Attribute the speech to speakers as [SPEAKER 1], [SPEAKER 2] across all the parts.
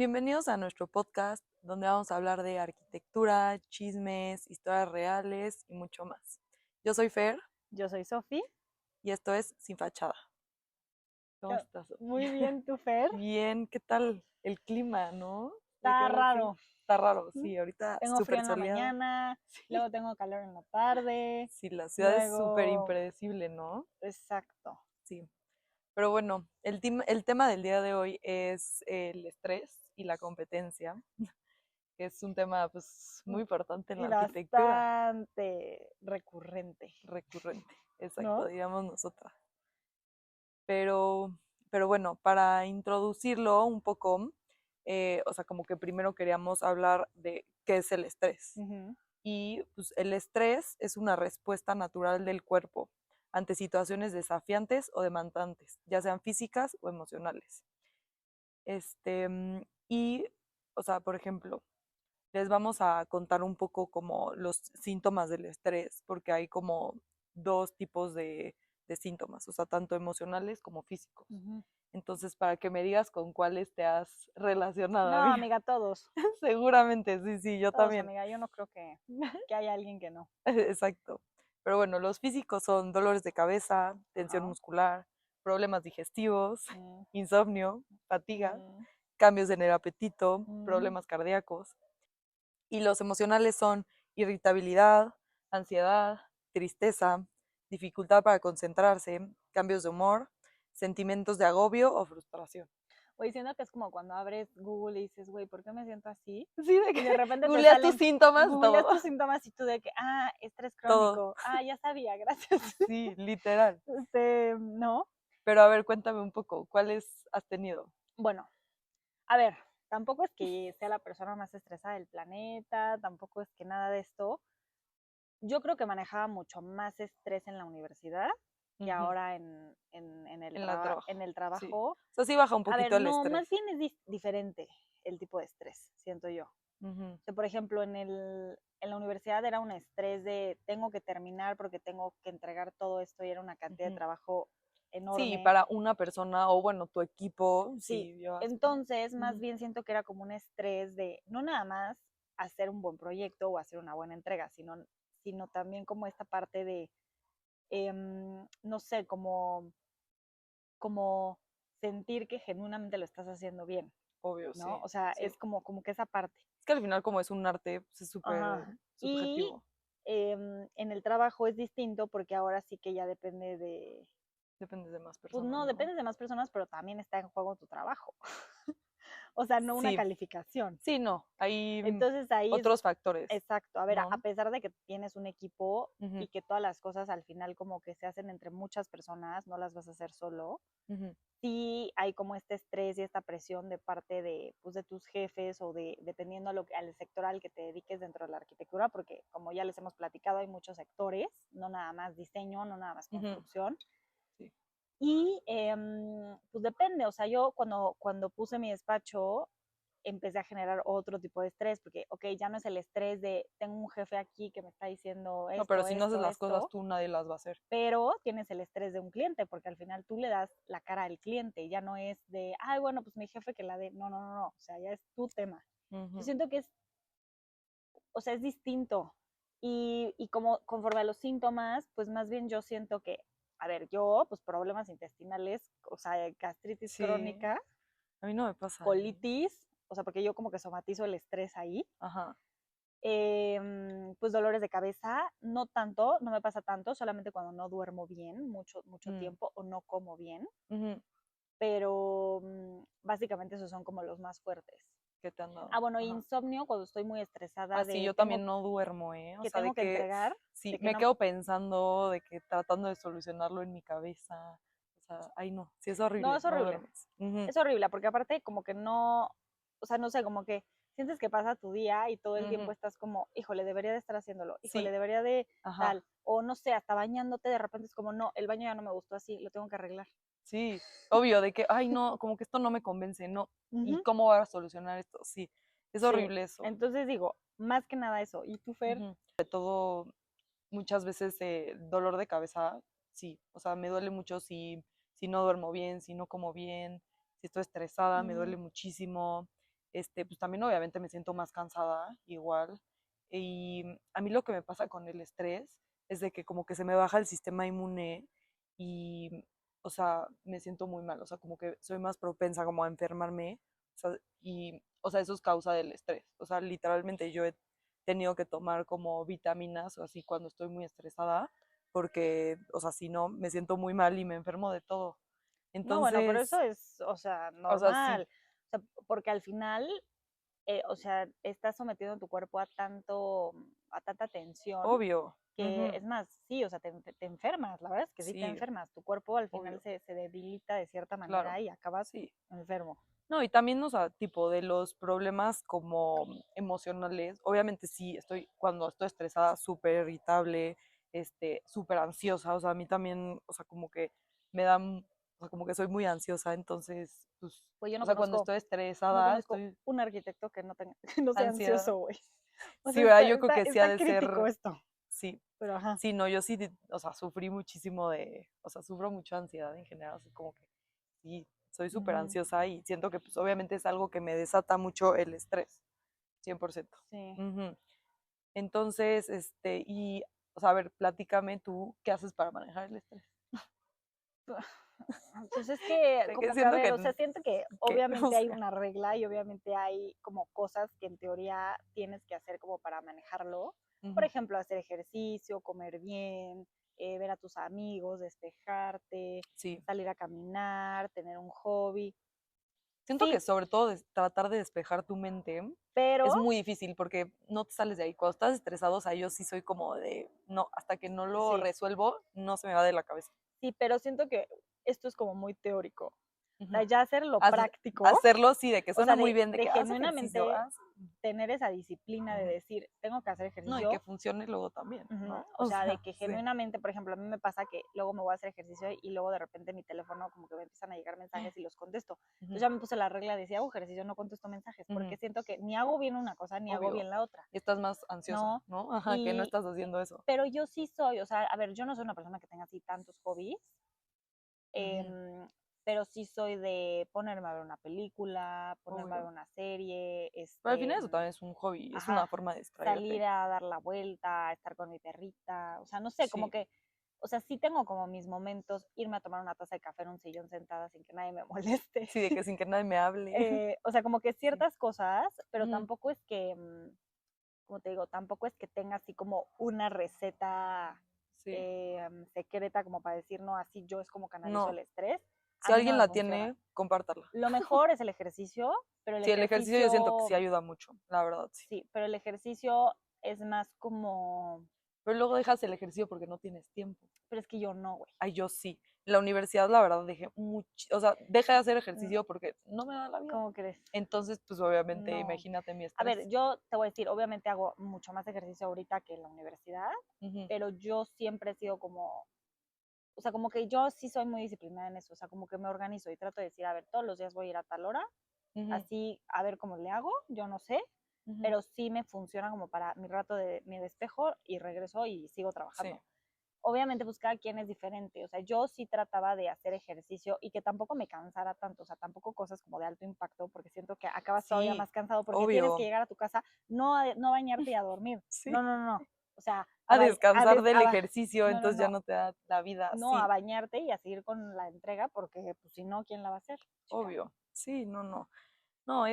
[SPEAKER 1] Bienvenidos a nuestro podcast donde vamos a hablar de arquitectura, chismes, historias reales y mucho más. Yo soy Fer
[SPEAKER 2] Yo soy Sofi.
[SPEAKER 1] y esto es Sin Fachada. ¿Cómo estás, Sofi?
[SPEAKER 2] Muy bien, ¿tú, Fer?
[SPEAKER 1] Bien, ¿qué tal el clima, no? Me
[SPEAKER 2] Está
[SPEAKER 1] quedo así.
[SPEAKER 2] raro.
[SPEAKER 1] Está raro,
[SPEAKER 2] ¿Mm?
[SPEAKER 1] sí, ahorita
[SPEAKER 2] Tengo frío
[SPEAKER 1] súper
[SPEAKER 2] en la
[SPEAKER 1] soleado.
[SPEAKER 2] mañana,
[SPEAKER 1] Sí,
[SPEAKER 2] luego tengo calor en la tarde,
[SPEAKER 1] sí, la ciudad es súper
[SPEAKER 2] luego...
[SPEAKER 1] impredecible, ¿no?
[SPEAKER 2] Exacto.
[SPEAKER 1] Sí. Pero bueno, el tema del día de hoy es el estrés y la competencia, que es un tema pues muy importante en
[SPEAKER 2] Y
[SPEAKER 1] la arquitectura.
[SPEAKER 2] bastante recurrente,
[SPEAKER 1] Recurrente, exacto,
[SPEAKER 2] ¿no?
[SPEAKER 1] digamos nosotras. Pero, pero bueno, para introducirlo un poco, o sea, como que primero queríamos hablar de qué es el estrés.
[SPEAKER 2] Ujú.
[SPEAKER 1] Y pues, el estrés es una respuesta natural del cuerpo ante situaciones desafiantes o demandantes, ya sean físicas o emocionales. Y, o sea, por ejemplo, les vamos a contar un poco como los síntomas del estrés, porque hay como dos tipos de síntomas, o sea, tanto emocionales como físicos.
[SPEAKER 2] Ujú.
[SPEAKER 1] Entonces, para que me digas con cuáles te has relacionado,
[SPEAKER 2] No,
[SPEAKER 1] amiga.
[SPEAKER 2] amiga, todos.
[SPEAKER 1] Seguramente, sí, sí, yo
[SPEAKER 2] Todos,
[SPEAKER 1] también.
[SPEAKER 2] amiga. Yo no creo que haya alguien que no.
[SPEAKER 1] Exacto. Pero bueno, los físicos son dolores de cabeza, tensión
[SPEAKER 2] Ajá.
[SPEAKER 1] muscular, problemas digestivos,
[SPEAKER 2] Mm,
[SPEAKER 1] insomnio, fatiga,
[SPEAKER 2] mm,
[SPEAKER 1] cambios en el apetito,
[SPEAKER 2] mm,
[SPEAKER 1] problemas cardíacos. Y los emocionales son irritabilidad, ansiedad, tristeza, dificultad para concentrarse, cambios de humor, sentimientos de agobio o frustración.
[SPEAKER 2] Oye, siento que es como cuando abres Google y dices, güey, ¿por qué me siento así?
[SPEAKER 1] Sí, de
[SPEAKER 2] Y
[SPEAKER 1] que
[SPEAKER 2] de repente te
[SPEAKER 1] googleas tus
[SPEAKER 2] salen,
[SPEAKER 1] síntomas,
[SPEAKER 2] googleas
[SPEAKER 1] todo,
[SPEAKER 2] tus síntomas y tú de que, estrés
[SPEAKER 1] todo.
[SPEAKER 2] crónico, ya sabía, gracias.
[SPEAKER 1] Sí, literal.
[SPEAKER 2] ¿No?
[SPEAKER 1] Pero a ver, cuéntame un poco, ¿cuáles has tenido?
[SPEAKER 2] Bueno, a ver, tampoco es que sea la persona más estresada del planeta, tampoco es que nada de esto. Yo creo que manejaba mucho más estrés en la universidad que
[SPEAKER 1] Ujú,
[SPEAKER 2] ahora en
[SPEAKER 1] en la trabajo.
[SPEAKER 2] en el
[SPEAKER 1] Sí.
[SPEAKER 2] trabajo.
[SPEAKER 1] O sea, sí baja un
[SPEAKER 2] A ver,
[SPEAKER 1] poquito el
[SPEAKER 2] no,
[SPEAKER 1] estrés.
[SPEAKER 2] más bien es diferente el tipo de estrés, siento yo.
[SPEAKER 1] Ujú.
[SPEAKER 2] O sea, por ejemplo, en la universidad era un estrés de tengo que terminar porque tengo que entregar todo esto y era una cantidad de
[SPEAKER 1] Ujú.
[SPEAKER 2] trabajo
[SPEAKER 1] Sí,
[SPEAKER 2] enorme.
[SPEAKER 1] para una persona o bueno, tu equipo,
[SPEAKER 2] Sí,
[SPEAKER 1] sí llevas como.
[SPEAKER 2] entonces más
[SPEAKER 1] Ujú,
[SPEAKER 2] bien siento que era como un estrés de no nada más hacer un buen proyecto o hacer una buena entrega, sino también como esta parte de, no sé, como sentir que genuinamente lo estás haciendo bien,
[SPEAKER 1] obvio,
[SPEAKER 2] ¿no?
[SPEAKER 1] sí,
[SPEAKER 2] O sea,
[SPEAKER 1] sí.
[SPEAKER 2] es como que esa parte.
[SPEAKER 1] Es que al final como es un arte, pues es súper
[SPEAKER 2] Ajá. Y
[SPEAKER 1] subjetivo.
[SPEAKER 2] en el trabajo es distinto porque ahora sí que ya depende de,
[SPEAKER 1] Depende de más
[SPEAKER 2] pues
[SPEAKER 1] personas,
[SPEAKER 2] no,
[SPEAKER 1] ¿no?
[SPEAKER 2] depende de más personas, pero también está en juego tu trabajo. O sea, no una
[SPEAKER 1] Sí,
[SPEAKER 2] calificación.
[SPEAKER 1] sí, no. Hay
[SPEAKER 2] Entonces ahí es
[SPEAKER 1] otros factores,
[SPEAKER 2] exacto. A ver, a
[SPEAKER 1] ¿no?
[SPEAKER 2] pesar de que tienes un equipo
[SPEAKER 1] Ujú,
[SPEAKER 2] y que todas las cosas al final como que se hacen entre muchas personas, no las vas a hacer solo,
[SPEAKER 1] ujú.
[SPEAKER 2] sí hay como este estrés y esta presión de parte de, pues, de tus jefes o de, dependiendo al sector al que te dediques dentro de la arquitectura, porque como ya les hemos platicado, hay muchos sectores, no nada más diseño, no nada más
[SPEAKER 1] Ujú,
[SPEAKER 2] construcción.
[SPEAKER 1] sí.
[SPEAKER 2] Y pues depende, o sea, yo cuando puse mi despacho, empecé a generar otro tipo de estrés, porque, ok, ya no es el estrés de tengo un jefe aquí que me está diciendo
[SPEAKER 1] No, pero
[SPEAKER 2] esto,
[SPEAKER 1] si no haces
[SPEAKER 2] esto,
[SPEAKER 1] las cosas
[SPEAKER 2] esto,
[SPEAKER 1] tú, nadie las va a hacer.
[SPEAKER 2] pero tienes el estrés de un cliente, porque al final tú le das la cara al cliente, ya no es de, ay, bueno, pues mi jefe que la dé, no, no, no, no, o sea, ya es tu tema. Yo
[SPEAKER 1] Ujú,
[SPEAKER 2] siento que es, o sea, es distinto. Y como conforme a los síntomas, pues más bien yo siento que, a ver, yo, pues problemas intestinales, o sea, gastritis
[SPEAKER 1] sí,
[SPEAKER 2] crónica,
[SPEAKER 1] a mí no me pasa, ¿eh?
[SPEAKER 2] colitis, o sea, porque yo como que somatizo el estrés ahí.
[SPEAKER 1] Ajá.
[SPEAKER 2] Pues dolores de cabeza, no tanto, no me pasa tanto, solamente cuando no duermo bien mucho
[SPEAKER 1] Mm,
[SPEAKER 2] tiempo o no como bien,
[SPEAKER 1] ujú.
[SPEAKER 2] pero básicamente esos son como los más fuertes.
[SPEAKER 1] ¿Qué te han dado?
[SPEAKER 2] Bueno,
[SPEAKER 1] Ajá.
[SPEAKER 2] insomnio cuando estoy muy estresada
[SPEAKER 1] Así
[SPEAKER 2] de
[SPEAKER 1] yo también no duermo, ¿eh? O
[SPEAKER 2] que
[SPEAKER 1] sea, de
[SPEAKER 2] tengo que
[SPEAKER 1] que
[SPEAKER 2] entregar,
[SPEAKER 1] sí,
[SPEAKER 2] de que
[SPEAKER 1] me
[SPEAKER 2] no,
[SPEAKER 1] quedo pensando, de que tratando de solucionarlo en mi cabeza. O sea, ay no, sí es
[SPEAKER 2] no,
[SPEAKER 1] horrible, no duermes. Ujú,
[SPEAKER 2] es horrible, porque aparte como que no, o sea, no sé, como que sientes que pasa tu día y todo el tiempo
[SPEAKER 1] ujú.
[SPEAKER 2] estás como, híjole, debería de estar haciéndolo, híjole,
[SPEAKER 1] Sí,
[SPEAKER 2] debería de
[SPEAKER 1] ajá.
[SPEAKER 2] tal, o no sé, hasta bañándote, de repente es como, no, el baño ya no me gustó así, lo tengo que arreglar.
[SPEAKER 1] Sí, obvio, de que, ay, no, como que esto no me convence, no. ¿Y
[SPEAKER 2] Ujú.
[SPEAKER 1] cómo voy a solucionar esto? Sí, es
[SPEAKER 2] Sí,
[SPEAKER 1] horrible eso.
[SPEAKER 2] entonces digo, más que nada eso. ¿Y tú, Fer?
[SPEAKER 1] Ujú. De todo, muchas veces dolor de cabeza, sí. O sea, me duele mucho si no duermo bien, si no como bien, si estoy estresada, me
[SPEAKER 2] Mm,
[SPEAKER 1] duele muchísimo. pues también obviamente me siento más cansada, igual. Y a mí lo que me pasa con el estrés es de que como que se me baja el sistema inmune y, o sea, me siento muy mal, o sea, como que soy más propensa como a enfermarme, o sea, y, o sea, eso es causa del estrés. O sea, literalmente yo he tenido que tomar como vitaminas o así cuando estoy muy estresada, porque, o sea, si no, me siento muy mal y me enfermo de todo.
[SPEAKER 2] No, bueno, pero
[SPEAKER 1] Entonces,
[SPEAKER 2] eso es, o sea,
[SPEAKER 1] o sea, sí,
[SPEAKER 2] normal. O sea, porque al final, o sea, estás sometiendo tu cuerpo a tanta tensión,
[SPEAKER 1] obvio.
[SPEAKER 2] que
[SPEAKER 1] Ujú,
[SPEAKER 2] es más, sí, o sea, te enfermas, la verdad es que sí te
[SPEAKER 1] sí,
[SPEAKER 2] enfermas. Tu cuerpo al final
[SPEAKER 1] obvio,
[SPEAKER 2] se debilita de cierta
[SPEAKER 1] claro,
[SPEAKER 2] manera y acabas
[SPEAKER 1] sí.
[SPEAKER 2] enfermo.
[SPEAKER 1] No, y también, o sea, tipo de los problemas como emocionales, obviamente sí, cuando estoy estresada, súper irritable, súper ansiosa, o sea, a mí también, o sea, como que me dan, o sea, como que soy muy ansiosa, entonces, pues,
[SPEAKER 2] Pues yo
[SPEAKER 1] o
[SPEAKER 2] no
[SPEAKER 1] sea, cuando
[SPEAKER 2] conozco,
[SPEAKER 1] estoy
[SPEAKER 2] no
[SPEAKER 1] estresada,
[SPEAKER 2] conozco
[SPEAKER 1] estoy
[SPEAKER 2] un arquitecto que no tenga, que no sea
[SPEAKER 1] ansiedad.
[SPEAKER 2] ansioso, güey. O
[SPEAKER 1] Sí,
[SPEAKER 2] sea,
[SPEAKER 1] ¿verdad? Yo creo que sí ha
[SPEAKER 2] está
[SPEAKER 1] de
[SPEAKER 2] crítico
[SPEAKER 1] ser,
[SPEAKER 2] esto,
[SPEAKER 1] sí,
[SPEAKER 2] pero ajá.
[SPEAKER 1] sí, no, yo sí, o sea, sufrí muchísimo o sea, sufro mucho ansiedad en general, así como que sí, soy súper
[SPEAKER 2] Ujú,
[SPEAKER 1] ansiosa y siento que pues obviamente es algo que me desata mucho el estrés, 100%.
[SPEAKER 2] sí.
[SPEAKER 1] Ujú. Entonces, o sea, a ver, platícame tú, ¿qué haces para manejar el estrés?
[SPEAKER 2] Pues es que,
[SPEAKER 1] De que
[SPEAKER 2] como que, a
[SPEAKER 1] siento
[SPEAKER 2] ver, o sea, siento que
[SPEAKER 1] que, o
[SPEAKER 2] obviamente hay
[SPEAKER 1] sea,
[SPEAKER 2] una regla y obviamente hay como cosas que en teoría tienes que hacer como para manejarlo. Por
[SPEAKER 1] ujú,
[SPEAKER 2] ejemplo, hacer ejercicio, comer bien, ver a tus amigos, despejarte,
[SPEAKER 1] sí.
[SPEAKER 2] salir a caminar, tener un hobby.
[SPEAKER 1] Siento que
[SPEAKER 2] Sí,
[SPEAKER 1] sobre todo tratar de despejar tu mente
[SPEAKER 2] pero
[SPEAKER 1] es muy difícil porque no te sales de ahí. Cuando estás estresado, o sea, yo sí soy como de, no, hasta que no lo
[SPEAKER 2] sí,
[SPEAKER 1] resuelvo, no se me va de la cabeza.
[SPEAKER 2] sí, pero siento que esto es como muy teórico. O sea,
[SPEAKER 1] Ujú.
[SPEAKER 2] ya hacerlo
[SPEAKER 1] Haz-
[SPEAKER 2] práctico,
[SPEAKER 1] Hacerlo, sí, de que
[SPEAKER 2] o
[SPEAKER 1] suena
[SPEAKER 2] sea,
[SPEAKER 1] muy bien, de
[SPEAKER 2] de
[SPEAKER 1] que haz ejercicio,
[SPEAKER 2] genuinamente
[SPEAKER 1] haz.
[SPEAKER 2] tener esa disciplina de
[SPEAKER 1] Ujú.
[SPEAKER 2] decir, tengo que hacer
[SPEAKER 1] No, y que
[SPEAKER 2] ejercicio.
[SPEAKER 1] funcione luego también,
[SPEAKER 2] Ujú.
[SPEAKER 1] ¿no?
[SPEAKER 2] O
[SPEAKER 1] O
[SPEAKER 2] sea, de
[SPEAKER 1] sea,
[SPEAKER 2] que
[SPEAKER 1] sí.
[SPEAKER 2] genuinamente, por ejemplo, a mí me pasa que luego me voy a hacer ejercicio y luego de repente mi teléfono como que me empiezan a llegar mensajes y los contesto. Entonces
[SPEAKER 1] Ujú,
[SPEAKER 2] ya me puse la regla de si hago ejercicio no contesto mensajes, porque
[SPEAKER 1] ujú,
[SPEAKER 2] siento que ni hago bien una cosa ni hago
[SPEAKER 1] obvio.
[SPEAKER 2] bien la otra,
[SPEAKER 1] Y estás más ansiosa,
[SPEAKER 2] ¿no?
[SPEAKER 1] ¿no? Ajá, que no
[SPEAKER 2] Y,
[SPEAKER 1] estás haciendo eso.
[SPEAKER 2] pero yo sí soy, o sea, a ver, yo no soy una persona que tenga así tantos hobbies,
[SPEAKER 1] Ujú,
[SPEAKER 2] pero sí soy de ponerme a ver una película, ponerme a ver
[SPEAKER 1] obvio.
[SPEAKER 2] una serie,
[SPEAKER 1] Pero al final eso también es un hobby, es una
[SPEAKER 2] ajá,
[SPEAKER 1] forma de
[SPEAKER 2] salir
[SPEAKER 1] distraerte.
[SPEAKER 2] a dar la vuelta, estar con mi perrita, o sea, no sé, como
[SPEAKER 1] Sí,
[SPEAKER 2] que, o sea, sí tengo como mis momentos, irme a tomar una taza de café en un sillón sentada sin que nadie me moleste.
[SPEAKER 1] sí, de que sin que nadie me hable.
[SPEAKER 2] O sea, como que
[SPEAKER 1] Sí.
[SPEAKER 2] ciertas cosas, pero
[SPEAKER 1] Ujú,
[SPEAKER 2] tampoco es que, como te digo, tampoco es que tenga así como una receta
[SPEAKER 1] sí.
[SPEAKER 2] secreta como para decir, no, así yo es como canalizo el
[SPEAKER 1] No,
[SPEAKER 2] estrés.
[SPEAKER 1] si
[SPEAKER 2] A mí no
[SPEAKER 1] alguien
[SPEAKER 2] me
[SPEAKER 1] la
[SPEAKER 2] funciona.
[SPEAKER 1] tiene, compártala.
[SPEAKER 2] Lo mejor es el ejercicio, pero el
[SPEAKER 1] Sí, el ejercicio yo siento que sí
[SPEAKER 2] ejercicio,
[SPEAKER 1] ayuda mucho, la verdad, sí.
[SPEAKER 2] sí, pero el ejercicio es más como,
[SPEAKER 1] Pero luego dejas el ejercicio porque no tienes tiempo.
[SPEAKER 2] pero es que yo no, güey.
[SPEAKER 1] Ay, yo sí. En la universidad, la verdad, o sea, dejé de hacer
[SPEAKER 2] No,
[SPEAKER 1] ejercicio porque no me da la vida.
[SPEAKER 2] ¿cómo crees?
[SPEAKER 1] Entonces, pues obviamente,
[SPEAKER 2] No.
[SPEAKER 1] imagínate mi
[SPEAKER 2] A ver,
[SPEAKER 1] estrés.
[SPEAKER 2] yo te voy a decir, obviamente hago mucho más ejercicio ahorita que en la universidad,
[SPEAKER 1] Ujú,
[SPEAKER 2] pero yo siempre he sido como, o sea, como que yo sí soy muy disciplinada en eso, o sea, como que me organizo y trato de decir, a ver, todos los días voy a ir a tal hora,
[SPEAKER 1] ujú,
[SPEAKER 2] así a ver cómo le hago, yo no sé,
[SPEAKER 1] ujú.
[SPEAKER 2] pero sí me funciona como para mi rato de mi despejo y regreso y sigo
[SPEAKER 1] Sí,
[SPEAKER 2] trabajando. Obviamente, pues cada quien es diferente, o sea, yo sí trataba de hacer ejercicio y que tampoco me cansara tanto, o sea, tampoco cosas como de alto impacto, porque siento que acabas todavía
[SPEAKER 1] sí,
[SPEAKER 2] más cansado porque tienes que
[SPEAKER 1] obvio.
[SPEAKER 2] llegar a tu casa no no a bañarte y a dormir,
[SPEAKER 1] Sí.
[SPEAKER 2] no, o sea,
[SPEAKER 1] A descansar del ejercicio,
[SPEAKER 2] no, no,
[SPEAKER 1] entonces ya
[SPEAKER 2] no,
[SPEAKER 1] no te da la vida.
[SPEAKER 2] no a
[SPEAKER 1] Sí,
[SPEAKER 2] bañarte y a seguir con la entrega porque pues si no, ¿quién la va a hacer, chica?
[SPEAKER 1] obvio. Sí, no, no. No,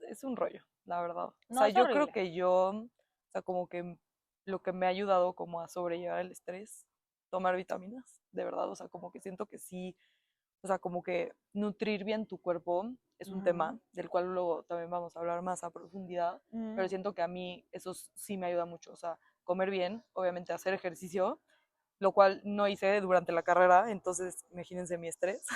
[SPEAKER 1] es un rollo, la verdad. O
[SPEAKER 2] No,
[SPEAKER 1] sea,
[SPEAKER 2] es
[SPEAKER 1] yo creo
[SPEAKER 2] horrible.
[SPEAKER 1] que o sea, como que lo que me ha ayudado como a sobrellevar el estrés, tomar vitaminas, de verdad. O sea, como que siento que sí, o sea, como que nutrir bien tu cuerpo es un
[SPEAKER 2] Ujú,
[SPEAKER 1] tema del cual luego también vamos a hablar más a profundidad, pero
[SPEAKER 2] ujú.
[SPEAKER 1] siento que a mí eso sí me ayuda mucho. O sea, comer bien, obviamente hacer ejercicio, lo cual no hice durante la carrera, entonces imagínense mi estrés.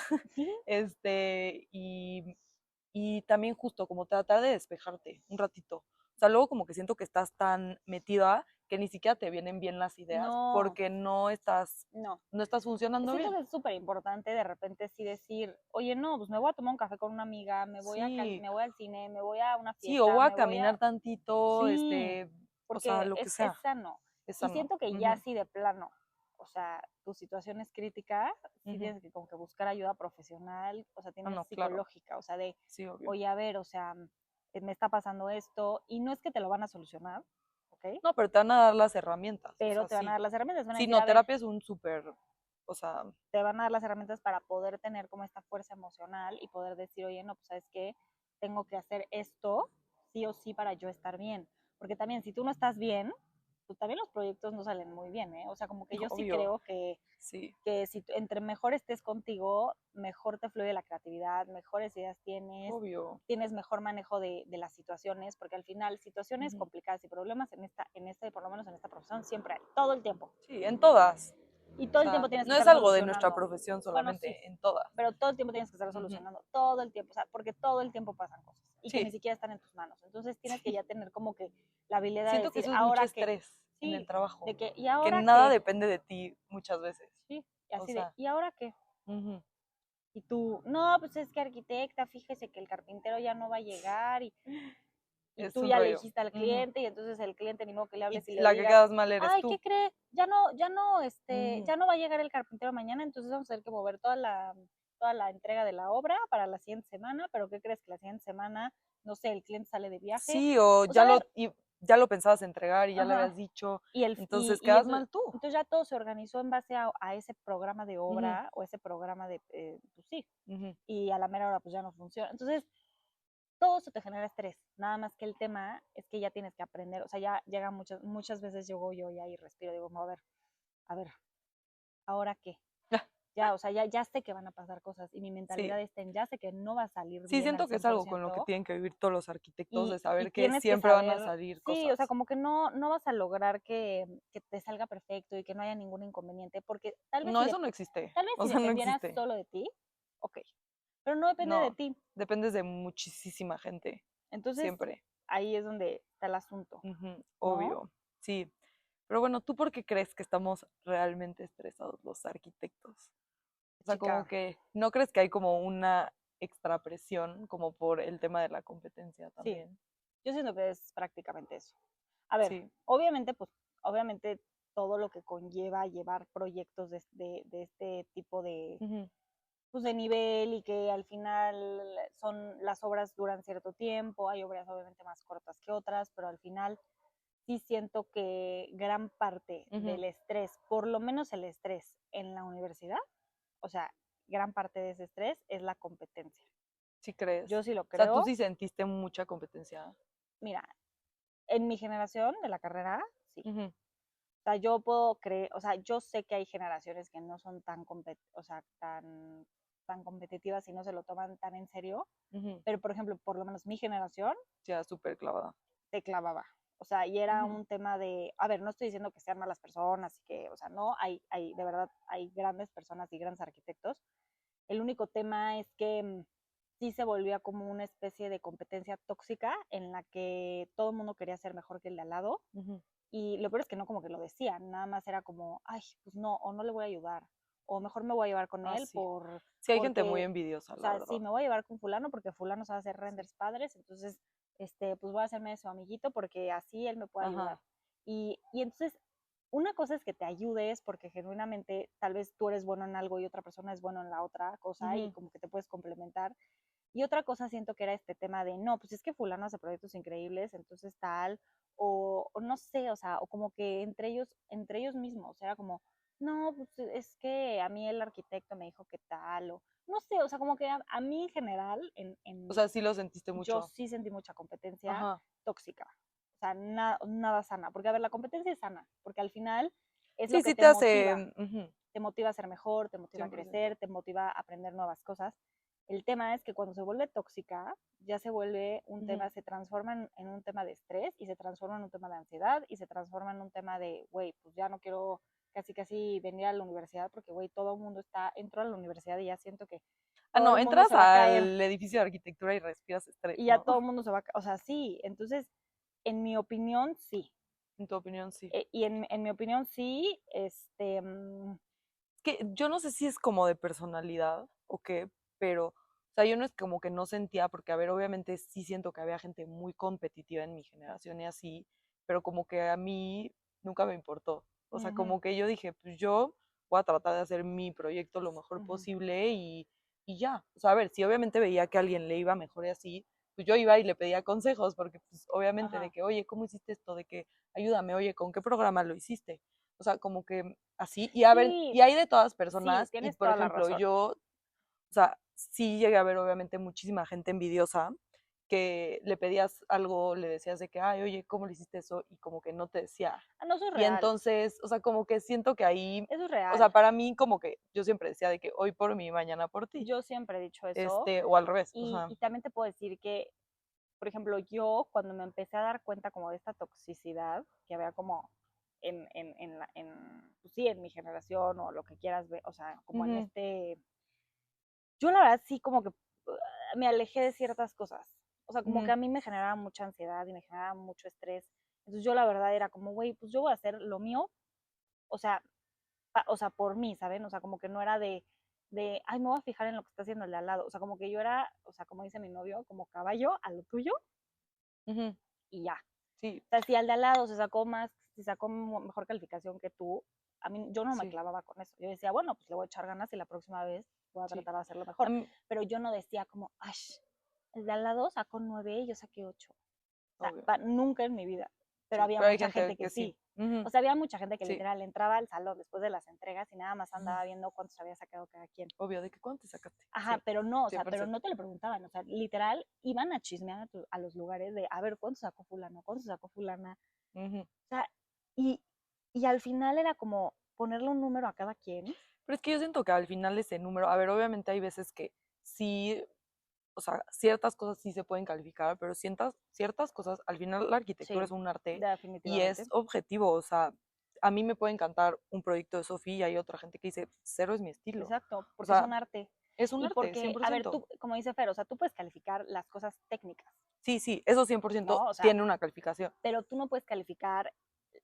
[SPEAKER 1] Y también justo como tratar de despejarte un ratito. O sea, luego como que siento que estás tan metida que ni siquiera te vienen bien las ideas
[SPEAKER 2] No,
[SPEAKER 1] porque
[SPEAKER 2] no.
[SPEAKER 1] no estás funcionando
[SPEAKER 2] Siento
[SPEAKER 1] bien.
[SPEAKER 2] que es súper importante de repente sí decir, oye, no, pues me voy a tomar un café con una amiga,
[SPEAKER 1] Sí,
[SPEAKER 2] me voy al cine, me voy a una
[SPEAKER 1] sí, o
[SPEAKER 2] fiesta,
[SPEAKER 1] voy a
[SPEAKER 2] me voy a...
[SPEAKER 1] caminar tantito,
[SPEAKER 2] Sí,
[SPEAKER 1] o sea,
[SPEAKER 2] porque
[SPEAKER 1] lo que
[SPEAKER 2] es
[SPEAKER 1] sea,
[SPEAKER 2] sano.
[SPEAKER 1] esa
[SPEAKER 2] Y
[SPEAKER 1] no.
[SPEAKER 2] siento que ya
[SPEAKER 1] Ujú,
[SPEAKER 2] así de plano, o sea, tu situación es crítica, sí
[SPEAKER 1] ujú.
[SPEAKER 2] tienes que como que buscar ayuda profesional, o sea,
[SPEAKER 1] Ah,
[SPEAKER 2] tienes
[SPEAKER 1] no, claro,
[SPEAKER 2] psicológica, o sea, de,
[SPEAKER 1] sí, obvio.
[SPEAKER 2] oye, a ver, o sea, me está pasando esto, y no es que te lo van a solucionar, ¿ok?
[SPEAKER 1] No, pero te van a dar las herramientas, o
[SPEAKER 2] Pero
[SPEAKER 1] sea,
[SPEAKER 2] te van a
[SPEAKER 1] sí.
[SPEAKER 2] dar las herramientas, van a
[SPEAKER 1] Sí,
[SPEAKER 2] decir,
[SPEAKER 1] no,
[SPEAKER 2] a ver,
[SPEAKER 1] terapia es un súper, o sea,
[SPEAKER 2] te van a dar las herramientas para poder tener como esta fuerza emocional y poder decir, oye, no, pues sabes qué, tengo que hacer esto sí o sí para yo estar bien. Porque también si tú no estás bien, pues también los proyectos no salen muy bien, ¿eh? O sea, como que yo sí
[SPEAKER 1] obvio,
[SPEAKER 2] creo
[SPEAKER 1] sí,
[SPEAKER 2] que si entre mejor estés contigo, mejor te fluye la creatividad, mejores ideas tienes,
[SPEAKER 1] obvio.
[SPEAKER 2] tienes mejor manejo de las situaciones, porque al final situaciones
[SPEAKER 1] Ujú.
[SPEAKER 2] complicadas y problemas por lo menos en esta profesión, siempre hay, todo el tiempo.
[SPEAKER 1] Sí, en todas.
[SPEAKER 2] Y
[SPEAKER 1] O
[SPEAKER 2] todo el
[SPEAKER 1] sea,
[SPEAKER 2] tiempo tienes que
[SPEAKER 1] no es
[SPEAKER 2] estar
[SPEAKER 1] algo de nuestra
[SPEAKER 2] solucionando.
[SPEAKER 1] profesión
[SPEAKER 2] Bueno, sí,
[SPEAKER 1] solamente, en todas.
[SPEAKER 2] pero todo el tiempo tienes que estar
[SPEAKER 1] Ujú.
[SPEAKER 2] solucionando, todo el tiempo, o sea, porque todo el tiempo pasan cosas y que ni
[SPEAKER 1] Sí,
[SPEAKER 2] siquiera están en tus manos. Entonces tienes que
[SPEAKER 1] sí.
[SPEAKER 2] ya tener como que la habilidad de
[SPEAKER 1] Siento que
[SPEAKER 2] decir,
[SPEAKER 1] eso es mucho
[SPEAKER 2] ¿ahora qué?
[SPEAKER 1] estrés en el
[SPEAKER 2] Sí,
[SPEAKER 1] trabajo,
[SPEAKER 2] de que, ¿y
[SPEAKER 1] que
[SPEAKER 2] ahora
[SPEAKER 1] nada
[SPEAKER 2] qué?
[SPEAKER 1] depende de ti muchas veces.
[SPEAKER 2] Sí, y
[SPEAKER 1] O
[SPEAKER 2] así de,
[SPEAKER 1] sea,
[SPEAKER 2] ¿y ahora qué?
[SPEAKER 1] ujú,
[SPEAKER 2] Y tú, no, pues es que arquitecta, fíjese que el carpintero ya no va a llegar y
[SPEAKER 1] es
[SPEAKER 2] tú
[SPEAKER 1] un
[SPEAKER 2] ya le
[SPEAKER 1] rollo.
[SPEAKER 2] dijiste al
[SPEAKER 1] Ujú.
[SPEAKER 2] cliente y entonces el cliente ni modo que le
[SPEAKER 1] Y
[SPEAKER 2] hables y le
[SPEAKER 1] la que
[SPEAKER 2] digas,
[SPEAKER 1] quedas mal eres
[SPEAKER 2] ay, ¿qué
[SPEAKER 1] tú.
[SPEAKER 2] cree?
[SPEAKER 1] Ujú.
[SPEAKER 2] Ya no va a llegar el carpintero mañana, entonces vamos a tener que mover toda la entrega de la obra para la siguiente semana, pero ¿qué crees que la siguiente semana, no sé, el cliente sale de viaje?
[SPEAKER 1] Sí, o
[SPEAKER 2] O sea, a ver,
[SPEAKER 1] ya lo pensabas entregar y ya le
[SPEAKER 2] ajá,
[SPEAKER 1] habías dicho,
[SPEAKER 2] y
[SPEAKER 1] entonces quedas
[SPEAKER 2] entonces,
[SPEAKER 1] mal tú.
[SPEAKER 2] entonces ya todo se organizó en base a ese programa de
[SPEAKER 1] Ujú,
[SPEAKER 2] obra o ese programa de, pues sí,
[SPEAKER 1] ujú.
[SPEAKER 2] y a la mera hora pues ya no funciona. Entonces, todo eso te genera estrés. Nada más que el tema es que ya tienes que aprender. O sea, ya llega muchas veces llego yo ya y respiro, digo, no, a ver, ¿ahora qué? Ya, o sea, ya sé que van a pasar cosas y mi
[SPEAKER 1] Sí,
[SPEAKER 2] mentalidad está en ya sé que no va a salir
[SPEAKER 1] sí,
[SPEAKER 2] bien al
[SPEAKER 1] siento que es algo con lo que
[SPEAKER 2] 100%
[SPEAKER 1] tienen que vivir todos los arquitectos, de
[SPEAKER 2] y
[SPEAKER 1] saber que
[SPEAKER 2] tienes que
[SPEAKER 1] siempre van a
[SPEAKER 2] saber,
[SPEAKER 1] salir
[SPEAKER 2] sí, o sea,
[SPEAKER 1] cosas.
[SPEAKER 2] como que no vas a lograr que te salga perfecto y que no haya ningún inconveniente, porque
[SPEAKER 1] No, eso no existe.
[SPEAKER 2] tal vez
[SPEAKER 1] O
[SPEAKER 2] si
[SPEAKER 1] sea, no
[SPEAKER 2] dependieras
[SPEAKER 1] existe.
[SPEAKER 2] solo de ti, ok, pero no depende de
[SPEAKER 1] No,
[SPEAKER 2] ti.
[SPEAKER 1] dependes de muchísima gente,
[SPEAKER 2] Entonces,
[SPEAKER 1] siempre.
[SPEAKER 2] ahí es donde está el asunto,
[SPEAKER 1] Ujú,
[SPEAKER 2] ¿no?
[SPEAKER 1] obvio, sí. Pero bueno, ¿tú por qué crees que estamos realmente estresados los arquitectos? O sea, como
[SPEAKER 2] Chica,
[SPEAKER 1] que, ¿no crees que hay como una extra presión como por el tema de la competencia
[SPEAKER 2] sí,
[SPEAKER 1] también?
[SPEAKER 2] yo siento que es prácticamente eso. A ver,
[SPEAKER 1] Sí.
[SPEAKER 2] obviamente, pues, obviamente todo lo que conlleva llevar proyectos de este tipo de,
[SPEAKER 1] Ujú,
[SPEAKER 2] pues, de nivel y que al final las obras duran cierto tiempo, hay obras obviamente más cortas que otras, pero al final sí siento que gran parte
[SPEAKER 1] ujú.
[SPEAKER 2] del estrés, por lo menos el estrés en la universidad, o sea, gran parte de ese estrés es la competencia.
[SPEAKER 1] ¿Sí crees?
[SPEAKER 2] Yo sí lo
[SPEAKER 1] O sea, ¿tú
[SPEAKER 2] creo.
[SPEAKER 1] sí sentiste mucha competencia?
[SPEAKER 2] Mira, en mi generación de la carrera, sí.
[SPEAKER 1] Ujú,
[SPEAKER 2] O sea, yo puedo creer, o sea, yo sé que hay generaciones que no son o sea, tan competitivas y no se lo toman tan en serio,
[SPEAKER 1] ujú.
[SPEAKER 2] pero por ejemplo, por lo menos mi generación
[SPEAKER 1] Ya, súper clavada.
[SPEAKER 2] se clavaba. O sea, y era
[SPEAKER 1] Ujú,
[SPEAKER 2] un tema de, a ver, no estoy diciendo que sean malas personas y que, o sea, no, de verdad, hay grandes personas y grandes arquitectos. El único tema es que sí se volvía como una especie de competencia tóxica en la que todo el mundo quería ser mejor que el de al lado.
[SPEAKER 1] ujú.
[SPEAKER 2] Y lo peor es que no como que lo decían, nada más era como, ay, pues no, o no le voy a ayudar, o mejor me voy a llevar con
[SPEAKER 1] Ah,
[SPEAKER 2] él
[SPEAKER 1] sí. Sí, hay gente muy
[SPEAKER 2] porque,
[SPEAKER 1] envidiosa,
[SPEAKER 2] o
[SPEAKER 1] la
[SPEAKER 2] sea, sí,
[SPEAKER 1] verdad.
[SPEAKER 2] me voy a llevar con fulano porque fulano sabe hacer
[SPEAKER 1] Sí.
[SPEAKER 2] renders padres, entonces, pues voy a hacerme de su amiguito porque así él me puede ayudar.
[SPEAKER 1] Ajá.
[SPEAKER 2] Y entonces, una cosa es que te ayudes porque genuinamente tal vez tú eres bueno en algo y otra persona es bueno en la otra cosa y
[SPEAKER 1] Ujú.
[SPEAKER 2] como que te puedes complementar. Y otra cosa siento que era este tema de, no, pues es que fulano hace proyectos increíbles, entonces tal, o no sé, o sea, o como que entre ellos mismos, era como, no, pues es que a mí el arquitecto me dijo que tal, o no sé, o sea, como que a mí en general,
[SPEAKER 1] O sea, sí lo sentiste
[SPEAKER 2] yo
[SPEAKER 1] mucho.
[SPEAKER 2] sí sentí mucha competencia
[SPEAKER 1] Ajá.
[SPEAKER 2] tóxica, o sea, nada sana, porque a ver, la competencia es sana, porque al final es lo
[SPEAKER 1] Sí,
[SPEAKER 2] que
[SPEAKER 1] sí te hace. Ujú,
[SPEAKER 2] te motiva a ser mejor, te motiva a
[SPEAKER 1] 100%.
[SPEAKER 2] crecer, te motiva a aprender nuevas cosas. El tema es que cuando se vuelve tóxica, ya se vuelve un
[SPEAKER 1] Ujú.
[SPEAKER 2] tema, se transforma en un tema de estrés y se transforma en un tema de ansiedad y se transforma en un tema de, güey, pues ya no quiero casi venir a la universidad porque, güey, todo el mundo entro a la universidad y ya siento que
[SPEAKER 1] Ah,
[SPEAKER 2] todo
[SPEAKER 1] no,
[SPEAKER 2] el mundo
[SPEAKER 1] entras
[SPEAKER 2] se va a caer
[SPEAKER 1] al edificio de arquitectura y respiras estrés,
[SPEAKER 2] y ya
[SPEAKER 1] ¿no?
[SPEAKER 2] todo el mundo se va a caer, o sea, sí, entonces, en mi opinión, sí.
[SPEAKER 1] En tu opinión, sí.
[SPEAKER 2] Y en mi opinión, sí,
[SPEAKER 1] Es que yo no sé si es como de personalidad o qué, pero, o sea, yo no es como que no sentía, porque, a ver, obviamente sí siento que había gente muy competitiva en mi generación y así, pero como que a mí nunca me importó. O sea,
[SPEAKER 2] ujú,
[SPEAKER 1] como que yo dije, pues yo voy a tratar de hacer mi proyecto lo mejor
[SPEAKER 2] ujú,
[SPEAKER 1] posible y ya. O sea, a ver, si obviamente veía que a alguien le iba mejor y así, pues yo iba y le pedía consejos, porque pues obviamente
[SPEAKER 2] Ajá.
[SPEAKER 1] de que, oye, ¿cómo hiciste esto? De que, ayúdame, oye, ¿con qué programa lo hiciste? O sea, como que así, y a ver,
[SPEAKER 2] Sí,
[SPEAKER 1] y hay de todas
[SPEAKER 2] sí,
[SPEAKER 1] personas, y
[SPEAKER 2] tienes
[SPEAKER 1] por
[SPEAKER 2] toda la
[SPEAKER 1] ejemplo,
[SPEAKER 2] razón.
[SPEAKER 1] yo, o sea, sí llegué a ver obviamente muchísima gente envidiosa que le pedías algo, le decías de que, ay, oye, ¿cómo le hiciste eso? Y como que no te decía.
[SPEAKER 2] Ah, no, eso es
[SPEAKER 1] Y
[SPEAKER 2] real.
[SPEAKER 1] entonces, o sea, como que siento que ahí,
[SPEAKER 2] Eso es
[SPEAKER 1] o sea,
[SPEAKER 2] real.
[SPEAKER 1] para mí como que yo siempre decía de que hoy por mí, mañana por ti.
[SPEAKER 2] Yo siempre he dicho eso.
[SPEAKER 1] O al revés, o
[SPEAKER 2] Y,
[SPEAKER 1] sea.
[SPEAKER 2] y también te puedo decir que, por ejemplo, yo cuando me empecé a dar cuenta como de esta toxicidad que había como pues sí, en mi generación o lo que quieras ver, o sea, como en
[SPEAKER 1] Ujú,
[SPEAKER 2] yo la verdad sí como que me alejé de ciertas cosas. O sea, como que
[SPEAKER 1] ujú,
[SPEAKER 2] a mí me generaba mucha ansiedad y me generaba mucho estrés. Entonces yo la verdad era como, güey, pues yo voy a hacer lo mío, o sea, o sea, por mí, ¿saben? O sea, como que no era ay, me voy a fijar en lo que está haciendo el de al lado. O sea, como que yo era, o sea, como dice mi novio, como caballo a lo tuyo
[SPEAKER 1] ujú,
[SPEAKER 2] y ya.
[SPEAKER 1] sí,
[SPEAKER 2] O sea, si al de al lado se sacó más, si sacó mejor calificación que tú, a mí, yo no me
[SPEAKER 1] sí,
[SPEAKER 2] clavaba con eso. Yo decía, bueno, pues le voy a echar ganas y la próxima vez voy a
[SPEAKER 1] sí.
[SPEAKER 2] tratar de hacerlo
[SPEAKER 1] A
[SPEAKER 2] mejor.
[SPEAKER 1] mí,
[SPEAKER 2] Pero yo no decía como, ay, el de al lado sacó 9 y yo saqué 8. O sea,
[SPEAKER 1] obvio,
[SPEAKER 2] nunca en mi vida. Pero
[SPEAKER 1] sí,
[SPEAKER 2] había
[SPEAKER 1] pero hay
[SPEAKER 2] mucha
[SPEAKER 1] gente
[SPEAKER 2] gente que
[SPEAKER 1] que sí.
[SPEAKER 2] sí. O
[SPEAKER 1] Ujú,
[SPEAKER 2] sea, había mucha gente que
[SPEAKER 1] sí,
[SPEAKER 2] literal entraba al salón después de las entregas y nada más
[SPEAKER 1] ujú,
[SPEAKER 2] andaba viendo cuántos había sacado cada quien.
[SPEAKER 1] obvio, ¿de qué cuánto te sacaste?
[SPEAKER 2] Ajá,
[SPEAKER 1] Sí,
[SPEAKER 2] pero no, o sea, pero
[SPEAKER 1] 100%.
[SPEAKER 2] no te lo preguntaban, o sea, literal iban a chismear a los lugares de, a ver, ¿cuánto sacó fulano? ¿Cuánto sacó fulana?
[SPEAKER 1] Ujú.
[SPEAKER 2] O sea, y, y al final era como ponerle un número a cada quien.
[SPEAKER 1] Pero es que yo siento que al final ese número, a ver, obviamente hay veces que sí, o sea, ciertas cosas sí se pueden calificar, pero ciertas cosas, al final la arquitectura
[SPEAKER 2] Sí,
[SPEAKER 1] es un arte y es
[SPEAKER 2] definitivamente.
[SPEAKER 1] objetivo, o sea, a mí me puede encantar un proyecto de Sofía y hay otra gente que dice, cero es mi estilo.
[SPEAKER 2] Exacto,
[SPEAKER 1] O
[SPEAKER 2] porque es
[SPEAKER 1] sea,
[SPEAKER 2] un arte.
[SPEAKER 1] es un
[SPEAKER 2] Y
[SPEAKER 1] arte,
[SPEAKER 2] porque, a ver,
[SPEAKER 1] 100%.
[SPEAKER 2] tú, como dice Fer, o sea, tú puedes calificar las cosas técnicas,
[SPEAKER 1] Sí, sí, eso 100%
[SPEAKER 2] ¿no? O sea,
[SPEAKER 1] tiene una calificación.
[SPEAKER 2] pero tú no puedes calificar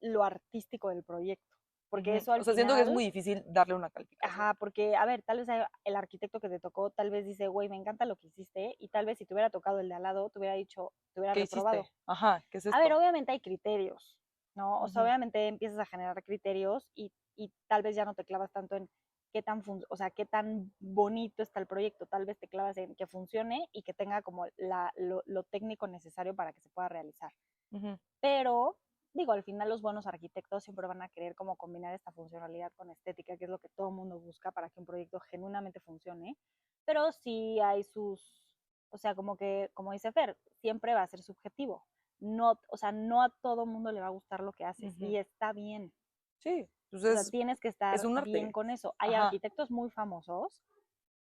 [SPEAKER 2] lo artístico del proyecto, porque
[SPEAKER 1] Ujú.
[SPEAKER 2] eso al
[SPEAKER 1] O sea, siento que es
[SPEAKER 2] final,
[SPEAKER 1] muy difícil darle una calificación.
[SPEAKER 2] ajá, porque, a ver, tal vez el arquitecto que te tocó, tal vez dice, güey, me encanta lo que hiciste, y tal vez si te hubiera tocado el de al lado, te hubiera dicho, te hubiera
[SPEAKER 1] ¿Qué
[SPEAKER 2] reprobado.
[SPEAKER 1] hiciste? Ajá, ¿qué es
[SPEAKER 2] A ver,
[SPEAKER 1] esto?
[SPEAKER 2] obviamente hay criterios, ¿no? O sea,
[SPEAKER 1] Ujú,
[SPEAKER 2] obviamente empiezas a generar criterios y tal vez ya no te clavas tanto en o sea, qué tan bonito está el proyecto, tal vez te clavas en que funcione y que tenga como lo técnico necesario para que se pueda realizar.
[SPEAKER 1] ujú,
[SPEAKER 2] Pero, digo, al final los buenos arquitectos siempre van a querer como combinar esta funcionalidad con estética, que es lo que todo el mundo busca para que un proyecto genuinamente funcione. Pero sí hay o sea, como que, como dice Fer, siempre va a ser subjetivo. No, o sea, no a todo mundo le va a gustar lo que haces
[SPEAKER 1] ujú.
[SPEAKER 2] y está bien.
[SPEAKER 1] Sí, pues
[SPEAKER 2] O sea,
[SPEAKER 1] es,
[SPEAKER 2] tienes que
[SPEAKER 1] es
[SPEAKER 2] estar
[SPEAKER 1] un
[SPEAKER 2] bien
[SPEAKER 1] arte.
[SPEAKER 2] con eso. Hay
[SPEAKER 1] Ajá,
[SPEAKER 2] arquitectos muy famosos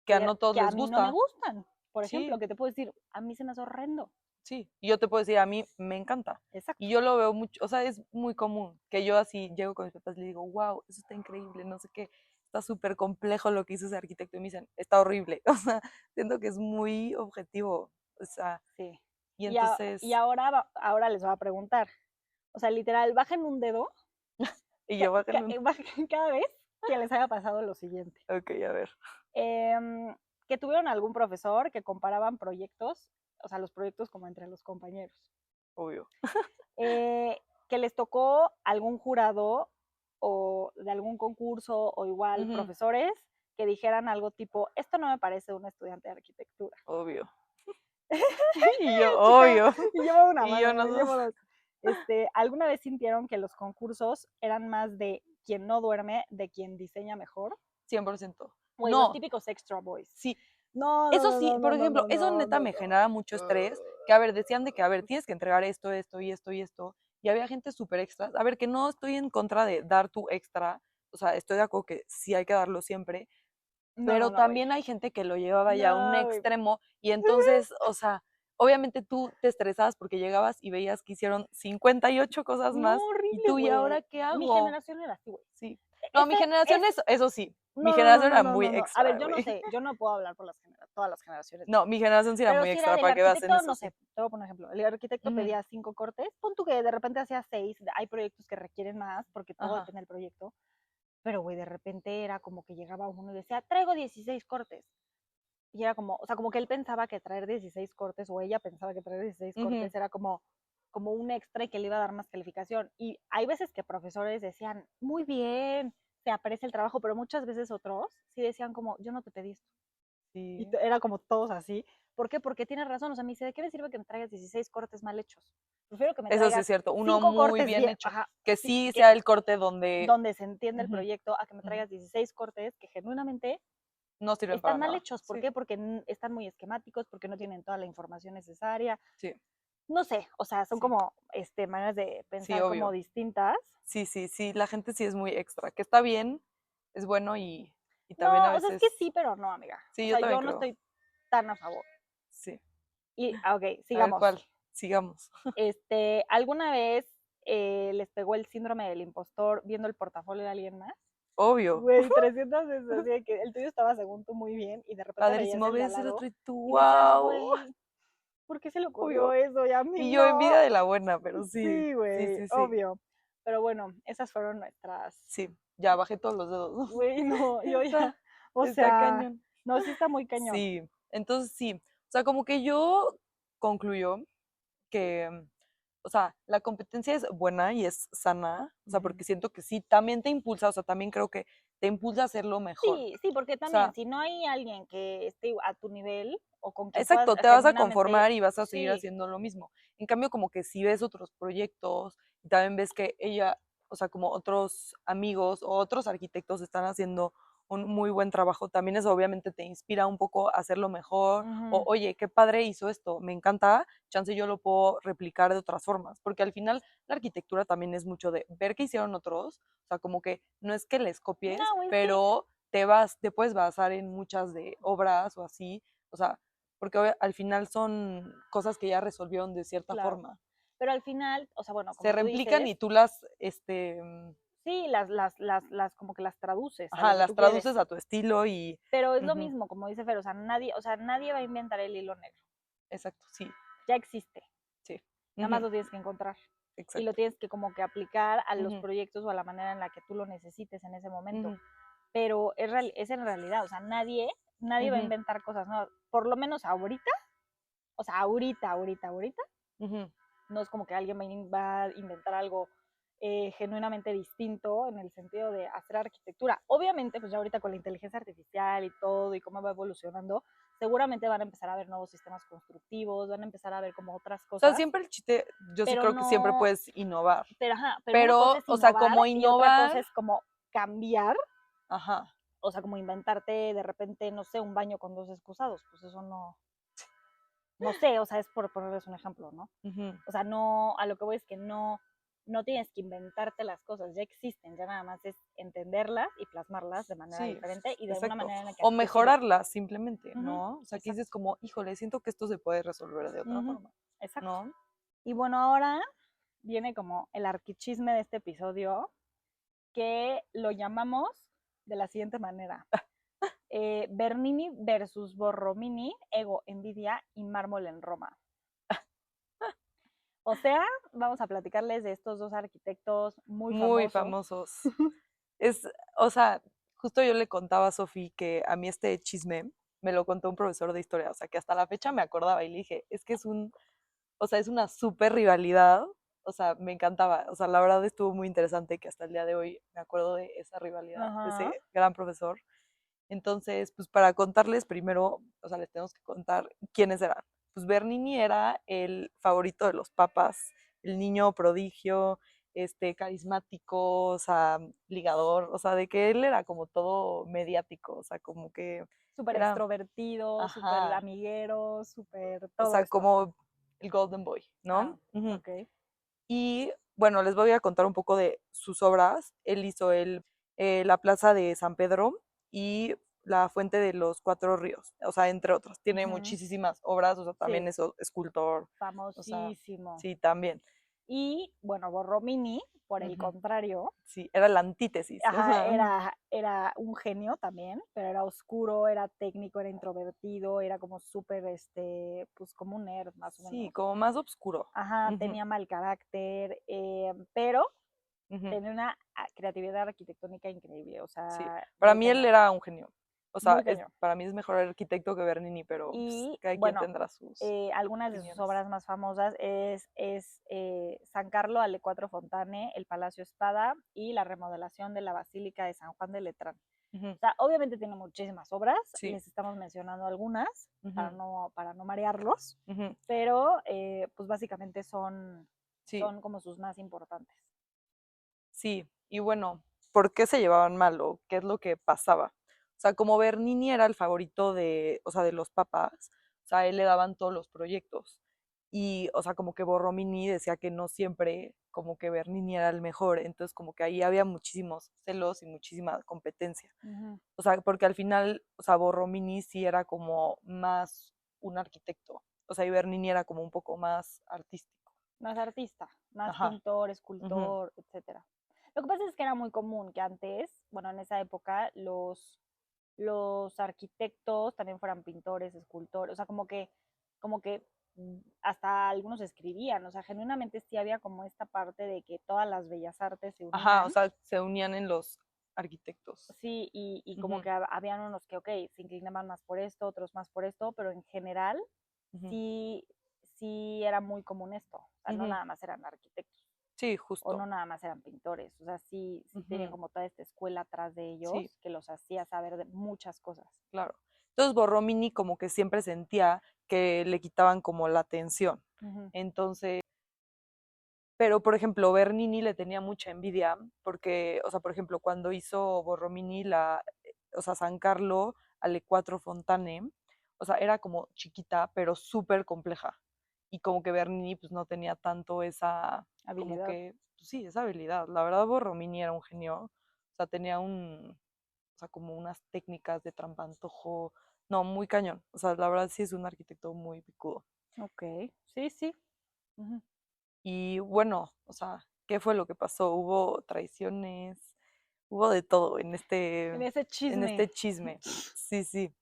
[SPEAKER 1] que a no todos
[SPEAKER 2] que a
[SPEAKER 1] les
[SPEAKER 2] mí no me
[SPEAKER 1] gusta.
[SPEAKER 2] gustan. Por ejemplo,
[SPEAKER 1] Sí,
[SPEAKER 2] que te puedo decir, a mí se me hace horrendo.
[SPEAKER 1] sí. Y yo te puedo decir, a mí me encanta.
[SPEAKER 2] Exacto.
[SPEAKER 1] Y yo lo veo mucho, o sea, es muy común que yo así llego con mis papás y les digo, wow, eso está increíble, no sé qué, está súper complejo lo que hizo ese arquitecto. Y me dicen, está horrible. O sea, siento que es muy objetivo. O sea,
[SPEAKER 2] Sí.
[SPEAKER 1] y
[SPEAKER 2] Y
[SPEAKER 1] entonces,
[SPEAKER 2] ahora, ahora les voy a preguntar. O sea, literal, bajen un dedo
[SPEAKER 1] y yo
[SPEAKER 2] bajen cada vez que les haya pasado lo siguiente.
[SPEAKER 1] ok, a ver,
[SPEAKER 2] Que tuvieron algún profesor que comparaban proyectos, o sea, los proyectos como entre los compañeros.
[SPEAKER 1] obvio.
[SPEAKER 2] Eh, que les tocó algún jurado o de algún concurso o igual
[SPEAKER 1] Ujú,
[SPEAKER 2] profesores que dijeran algo tipo, esto no me parece un estudiante de arquitectura.
[SPEAKER 1] obvio. Y yo,
[SPEAKER 2] Chica,
[SPEAKER 1] obvio.
[SPEAKER 2] y llevo una
[SPEAKER 1] Y yo
[SPEAKER 2] mano,
[SPEAKER 1] no
[SPEAKER 2] llevo dos. ¿Alguna vez sintieron que los concursos eran más de quien no duerme, de quien diseña mejor?
[SPEAKER 1] 100%.
[SPEAKER 2] Güey, los
[SPEAKER 1] No,
[SPEAKER 2] típicos extra boys.
[SPEAKER 1] sí,
[SPEAKER 2] No,
[SPEAKER 1] eso
[SPEAKER 2] no,
[SPEAKER 1] sí,
[SPEAKER 2] no,
[SPEAKER 1] por
[SPEAKER 2] no, no,
[SPEAKER 1] ejemplo,
[SPEAKER 2] no,
[SPEAKER 1] eso
[SPEAKER 2] no,
[SPEAKER 1] neta
[SPEAKER 2] no,
[SPEAKER 1] me
[SPEAKER 2] no.
[SPEAKER 1] genera mucho estrés, que a ver, decían de que, a ver, tienes que entregar esto, esto y esto y esto, y había gente súper extra, a ver, que no estoy en contra de dar tu extra, o sea, estoy de acuerdo que sí hay que darlo siempre,
[SPEAKER 2] No, no,
[SPEAKER 1] pero
[SPEAKER 2] no, güey.
[SPEAKER 1] también hay gente que lo llevaba ya a un
[SPEAKER 2] No, güey.
[SPEAKER 1] extremo, y entonces, o sea, obviamente tú te estresabas porque llegabas y veías que hicieron 58 cosas
[SPEAKER 2] No,
[SPEAKER 1] más, y
[SPEAKER 2] horrible,
[SPEAKER 1] tú, ¿y ahora
[SPEAKER 2] güey.
[SPEAKER 1] qué
[SPEAKER 2] Mi
[SPEAKER 1] hago?
[SPEAKER 2] generación era así, güey.
[SPEAKER 1] Sí. No, mi
[SPEAKER 2] Ese
[SPEAKER 1] generación
[SPEAKER 2] es.
[SPEAKER 1] eso sí, mi
[SPEAKER 2] No, no, no,
[SPEAKER 1] generación
[SPEAKER 2] no,
[SPEAKER 1] era
[SPEAKER 2] no,
[SPEAKER 1] muy
[SPEAKER 2] no, no. A ver,
[SPEAKER 1] extra,
[SPEAKER 2] yo no
[SPEAKER 1] güey.
[SPEAKER 2] sé, yo no puedo hablar por todas las generaciones,
[SPEAKER 1] No, mi generación sí era
[SPEAKER 2] pero
[SPEAKER 1] muy
[SPEAKER 2] si era
[SPEAKER 1] extra
[SPEAKER 2] el
[SPEAKER 1] para que veas en
[SPEAKER 2] arquitecto,
[SPEAKER 1] eso,
[SPEAKER 2] no sé,
[SPEAKER 1] sí.
[SPEAKER 2] te voy a poner un ejemplo. El arquitecto
[SPEAKER 1] Ujú,
[SPEAKER 2] pedía 5 cortes, pon tú que de repente hacía 6, hay proyectos que requieren más, porque todo
[SPEAKER 1] ajá.
[SPEAKER 2] depende del proyecto, pero güey, de repente era como que llegaba uno y decía, traigo 16 cortes. Y era como, o sea, como que él pensaba que traer 16 cortes, o ella pensaba que traer 16
[SPEAKER 1] Ujú,
[SPEAKER 2] cortes era como un extra y que le iba a dar más calificación. Y hay veces que profesores decían, muy bien, se aprecia el trabajo, pero muchas veces otros sí decían como, yo no te pedí esto. Y
[SPEAKER 1] sí.
[SPEAKER 2] era como todos así. ¿Por qué? Porque tienes razón, o sea, me dice, ¿de qué me sirve que me traigas 16 cortes mal hechos? Prefiero que me
[SPEAKER 1] Eso sí es
[SPEAKER 2] traigas
[SPEAKER 1] cierto, uno
[SPEAKER 2] 5
[SPEAKER 1] muy
[SPEAKER 2] cortes
[SPEAKER 1] bien
[SPEAKER 2] bien,
[SPEAKER 1] hecho,
[SPEAKER 2] ajá,
[SPEAKER 1] que
[SPEAKER 2] sí,
[SPEAKER 1] sí
[SPEAKER 2] que
[SPEAKER 1] sea el corte donde
[SPEAKER 2] donde se entiende el
[SPEAKER 1] ujú,
[SPEAKER 2] proyecto, a que me
[SPEAKER 1] ujú,
[SPEAKER 2] traigas 16 cortes que genuinamente
[SPEAKER 1] no sirven
[SPEAKER 2] están
[SPEAKER 1] para
[SPEAKER 2] mal
[SPEAKER 1] nada.
[SPEAKER 2] hechos. ¿Por
[SPEAKER 1] Sí,
[SPEAKER 2] qué? Porque están muy esquemáticos, porque no tienen toda la información necesaria.
[SPEAKER 1] sí,
[SPEAKER 2] No sé, o sea, son
[SPEAKER 1] sí,
[SPEAKER 2] como maneras de
[SPEAKER 1] sí,
[SPEAKER 2] pensar como
[SPEAKER 1] obvio.
[SPEAKER 2] distintas.
[SPEAKER 1] Sí, sí, sí, la gente sí es muy extra, que está bien, es bueno y también a
[SPEAKER 2] No, o sea, es que
[SPEAKER 1] veces
[SPEAKER 2] sí, pero no, amiga. O
[SPEAKER 1] sí, yo
[SPEAKER 2] sea,
[SPEAKER 1] también
[SPEAKER 2] yo no
[SPEAKER 1] creo.
[SPEAKER 2] estoy tan a favor.
[SPEAKER 1] Sí.
[SPEAKER 2] Y, ok,
[SPEAKER 1] A ver
[SPEAKER 2] sigamos.
[SPEAKER 1] cuál, sigamos.
[SPEAKER 2] ¿Alguna vez les pegó el síndrome del impostor viendo el portafolio de alguien más?
[SPEAKER 1] Obvio.
[SPEAKER 2] Güey, 300 veces, así de que el tuyo estaba según tú muy bien y de repente veías
[SPEAKER 1] Padrísimo,
[SPEAKER 2] el de al
[SPEAKER 1] ves el
[SPEAKER 2] lado
[SPEAKER 1] otro y tú,
[SPEAKER 2] y decías,
[SPEAKER 1] guau,
[SPEAKER 2] güey, ¿por qué se le ocurrió
[SPEAKER 1] obvio.
[SPEAKER 2] eso? Y a mí
[SPEAKER 1] Y yo
[SPEAKER 2] no.
[SPEAKER 1] envidia de la buena, pero sí,
[SPEAKER 2] Sí,
[SPEAKER 1] sí,
[SPEAKER 2] güey,
[SPEAKER 1] sí, sí,
[SPEAKER 2] obvio. Pero bueno, esas fueron nuestras.
[SPEAKER 1] sí, ya bajé todos los dedos.
[SPEAKER 2] Güey, no, yo ya.
[SPEAKER 1] Está,
[SPEAKER 2] O
[SPEAKER 1] está
[SPEAKER 2] sea,
[SPEAKER 1] cañón.
[SPEAKER 2] no, sí está muy cañón.
[SPEAKER 1] Sí, entonces sí, o sea, como que yo concluyo que, o sea, la competencia es buena y es sana, o sea,
[SPEAKER 2] Ujú.
[SPEAKER 1] porque siento que sí, también te impulsa, o sea, también creo que te impulsa a hacerlo mejor.
[SPEAKER 2] Sí, sí, porque
[SPEAKER 1] O
[SPEAKER 2] también
[SPEAKER 1] sea,
[SPEAKER 2] si no hay alguien que esté a tu nivel o con quien puedas
[SPEAKER 1] exacto, te vas a
[SPEAKER 2] genuinamente,
[SPEAKER 1] conformar y vas a seguir
[SPEAKER 2] sí,
[SPEAKER 1] haciendo lo mismo. En cambio, como que si ves otros proyectos y también ves que ella, o sea, como otros amigos o otros arquitectos están haciendo un muy buen trabajo, también eso obviamente te inspira un poco a hacerlo mejor. O,
[SPEAKER 2] ujú,
[SPEAKER 1] oye, qué padre hizo esto, me encanta, chance yo lo puedo replicar de otras formas, porque al final la arquitectura también es mucho de ver qué hicieron otros, o sea, como que no es que les copies,
[SPEAKER 2] no, güey, es que,
[SPEAKER 1] pero te puedes basar en muchas de obras o así, o sea, porque al final son cosas que ya resolvieron de cierta
[SPEAKER 2] claro,
[SPEAKER 1] forma.
[SPEAKER 2] pero al final, o sea, bueno,
[SPEAKER 1] Se
[SPEAKER 2] como tú
[SPEAKER 1] replican
[SPEAKER 2] dices,
[SPEAKER 1] y tú las,
[SPEAKER 2] sí, como que las traduces a
[SPEAKER 1] ajá,
[SPEAKER 2] lo que
[SPEAKER 1] las
[SPEAKER 2] tú quieres,
[SPEAKER 1] traduces a tu estilo y,
[SPEAKER 2] pero es lo
[SPEAKER 1] ujú,
[SPEAKER 2] mismo, como dice Fer, o sea, nadie va a inventar el hilo negro,
[SPEAKER 1] exacto, sí,
[SPEAKER 2] ya existe,
[SPEAKER 1] sí,
[SPEAKER 2] nada más
[SPEAKER 1] ujú,
[SPEAKER 2] lo tienes que encontrar y lo
[SPEAKER 1] exacto,
[SPEAKER 2] tienes que como que aplicar a los
[SPEAKER 1] ujú,
[SPEAKER 2] proyectos o a la manera en la que tú lo necesites en ese momento.
[SPEAKER 1] ujú,
[SPEAKER 2] Pero es en realidad, o sea, nadie va a
[SPEAKER 1] ujú,
[SPEAKER 2] inventar cosas nuevas, por lo menos ahorita, o sea, ahorita,
[SPEAKER 1] ujú,
[SPEAKER 2] no es como que alguien va a inventar algo genuinamente distinto en el sentido de hacer arquitectura. Obviamente, pues ya ahorita con la inteligencia artificial y todo y cómo va evolucionando, seguramente van a empezar a ver nuevos sistemas constructivos, van a empezar a ver como otras
[SPEAKER 1] o sea,
[SPEAKER 2] cosas,
[SPEAKER 1] siempre el chiste, yo sí
[SPEAKER 2] pero
[SPEAKER 1] creo que siempre
[SPEAKER 2] no,
[SPEAKER 1] puedes innovar,
[SPEAKER 2] pero una cosa
[SPEAKER 1] pero,
[SPEAKER 2] es
[SPEAKER 1] o sea,
[SPEAKER 2] innovar
[SPEAKER 1] como
[SPEAKER 2] y otra
[SPEAKER 1] innovar,
[SPEAKER 2] cosa es como cambiar,
[SPEAKER 1] ajá,
[SPEAKER 2] o sea, como inventarte de repente, no sé, un baño con dos excusados, pues eso no, no sé, o sea, es por ponerles un ejemplo, ¿no?
[SPEAKER 1] ujú,
[SPEAKER 2] O sea, no, a lo que voy es que no tienes que inventarte las cosas, ya existen, ya nada más es entenderlas y plasmarlas de manera
[SPEAKER 1] sí,
[SPEAKER 2] diferente y de una
[SPEAKER 1] exacto,
[SPEAKER 2] manera en la que a
[SPEAKER 1] o
[SPEAKER 2] ti te sirva.
[SPEAKER 1] mejorarlas simplemente,
[SPEAKER 2] Ujú,
[SPEAKER 1] ¿no? O sea, que dices
[SPEAKER 2] exacto,
[SPEAKER 1] como, híjole, siento que esto se puede resolver de otra
[SPEAKER 2] ujú,
[SPEAKER 1] forma,
[SPEAKER 2] exacto.
[SPEAKER 1] ¿no?
[SPEAKER 2] Y bueno, ahora viene como el arquichisme de este episodio, que lo llamamos de la siguiente manera. Bernini versus Borromini, Ego, Envidia y Mármol en Roma. O sea, vamos a platicarles de estos dos arquitectos muy
[SPEAKER 1] Muy
[SPEAKER 2] famosos.
[SPEAKER 1] famosos. Es, o sea, justo yo le contaba a Sofi que a mí este chisme me lo contó un profesor de historia, o sea, que hasta la fecha me acordaba y le dije, es que es o sea, es una súper rivalidad, o sea, me encantaba, o sea, la verdad estuvo muy interesante que hasta el día de hoy me acuerdo de esa rivalidad, de
[SPEAKER 2] Ajá.
[SPEAKER 1] ese gran profesor. Entonces, pues para contarles primero, o sea, les tenemos que contar quiénes eran. Pues Bernini era el favorito de los papas, el niño prodigio, carismático, o sea, ligador, o sea, de que él era como todo mediático, o sea, como que
[SPEAKER 2] Súper
[SPEAKER 1] era,
[SPEAKER 2] extrovertido, súper
[SPEAKER 1] ajá,
[SPEAKER 2] amiguero, súper
[SPEAKER 1] o
[SPEAKER 2] todo
[SPEAKER 1] sea,
[SPEAKER 2] esto.
[SPEAKER 1] como el Golden Boy,
[SPEAKER 2] Ah,
[SPEAKER 1] ¿no? Ujú.
[SPEAKER 2] ok.
[SPEAKER 1] Y bueno, les voy a contar un poco de sus obras. Él hizo la Plaza de San Pedro y la Fuente de los Cuatro Ríos, o sea, entre otras. Tiene
[SPEAKER 2] Ujú.
[SPEAKER 1] muchísimas obras, o sea, también
[SPEAKER 2] Sí,
[SPEAKER 1] es escultor, o sea,
[SPEAKER 2] famosísimo.
[SPEAKER 1] sí, también.
[SPEAKER 2] Y bueno, Borromini, por el
[SPEAKER 1] Ujú.
[SPEAKER 2] contrario,
[SPEAKER 1] Sí, era la antítesis. O
[SPEAKER 2] ajá,
[SPEAKER 1] sea,
[SPEAKER 2] era un genio también, pero era oscuro, era técnico, era introvertido, era como súper, pues como un nerd más o
[SPEAKER 1] sí,
[SPEAKER 2] menos.
[SPEAKER 1] como más oscuro.
[SPEAKER 2] Ajá,
[SPEAKER 1] Ujú,
[SPEAKER 2] tenía mal carácter, pero
[SPEAKER 1] ujú,
[SPEAKER 2] tenía una creatividad arquitectónica increíble, o
[SPEAKER 1] sí,
[SPEAKER 2] sea,
[SPEAKER 1] para
[SPEAKER 2] muy
[SPEAKER 1] mí él
[SPEAKER 2] cañón,
[SPEAKER 1] era un genio. O sea,
[SPEAKER 2] muy cañón.
[SPEAKER 1] para mí es mejor arquitecto que Bernini, pero pues,
[SPEAKER 2] Y
[SPEAKER 1] cada quien
[SPEAKER 2] bueno,
[SPEAKER 1] tendrá sus
[SPEAKER 2] algunas de sus
[SPEAKER 1] opiniones.
[SPEAKER 2] obras más famosas es San Carlo alle Quattro Fontane, el Palacio Espada y la remodelación de la Basílica de San Juan de Letrán.
[SPEAKER 1] Ujú,
[SPEAKER 2] O sea, obviamente tiene muchísimas obras,
[SPEAKER 1] sí,
[SPEAKER 2] les estamos mencionando algunas
[SPEAKER 1] ujú,
[SPEAKER 2] para no marearlos,
[SPEAKER 1] ujú,
[SPEAKER 2] pero pues básicamente
[SPEAKER 1] sí,
[SPEAKER 2] son como sus más importantes.
[SPEAKER 1] sí. Y bueno, ¿por qué se llevaban mal o qué es lo que pasaba? O sea, como Bernini era el favorito de, o sea, de los papás, o sea, a él le daban todos los proyectos. Y, o sea, como que Borromini decía que no siempre, como que Bernini era el mejor. Entonces, como que ahí había muchísimos celos y muchísima competencia.
[SPEAKER 2] Ujú.
[SPEAKER 1] O sea, porque al final, o sea, Borromini sí era como más un arquitecto. O sea, y Bernini era como un poco más artístico.
[SPEAKER 2] Más artista, más
[SPEAKER 1] Ajá.
[SPEAKER 2] pintor,
[SPEAKER 1] Ujú.
[SPEAKER 2] escultor, etcétera. Lo que pasa es que era muy común que antes, bueno, en esa época, los arquitectos también fueran pintores, escultores, o sea, como que hasta algunos escribían, o sea, genuinamente sí había como esta parte de que todas las bellas artes se
[SPEAKER 1] Ajá, o
[SPEAKER 2] unían,
[SPEAKER 1] sea, se unían en los arquitectos.
[SPEAKER 2] sí, y como
[SPEAKER 1] Ujú,
[SPEAKER 2] que habían unos que, ok, se inclinaban más por esto, otros más por esto, pero en general
[SPEAKER 1] ujú,
[SPEAKER 2] sí, sí era muy común esto, o sea, no
[SPEAKER 1] ujú.
[SPEAKER 2] nada más eran arquitectos
[SPEAKER 1] Sí,
[SPEAKER 2] o no
[SPEAKER 1] justo.
[SPEAKER 2] nada más eran pintores, o sea, sí, sí tenían
[SPEAKER 1] Ujú,
[SPEAKER 2] como toda esta escuela atrás de
[SPEAKER 1] sí,
[SPEAKER 2] ellos que los hacía saber de muchas cosas.
[SPEAKER 1] claro. Entonces Borromini como que siempre sentía que le quitaban como la atención.
[SPEAKER 2] Ujú.
[SPEAKER 1] Entonces, pero por ejemplo, Bernini le tenía mucha envidia porque, o sea, por ejemplo, cuando hizo Borromini o sea, San Carlo alle Quattro Fontane, o sea, era como chiquita, pero súper compleja. Y como que Bernini pues no tenía tanto esa, como
[SPEAKER 2] Habilidad.
[SPEAKER 1] que, pues, sí, esa habilidad. La verdad, Borromini era un genio. O sea, tenía o sea, como unas técnicas de trampantojo. No, muy cañón. O sea, la verdad sí es un arquitecto muy picudo.
[SPEAKER 2] Ok, sí, sí. Ujú.
[SPEAKER 1] Y bueno, o sea, ¿qué fue lo que pasó? Hubo traiciones, hubo de todo
[SPEAKER 2] En ese
[SPEAKER 1] en
[SPEAKER 2] chisme.
[SPEAKER 1] este chisme. Sí, sí.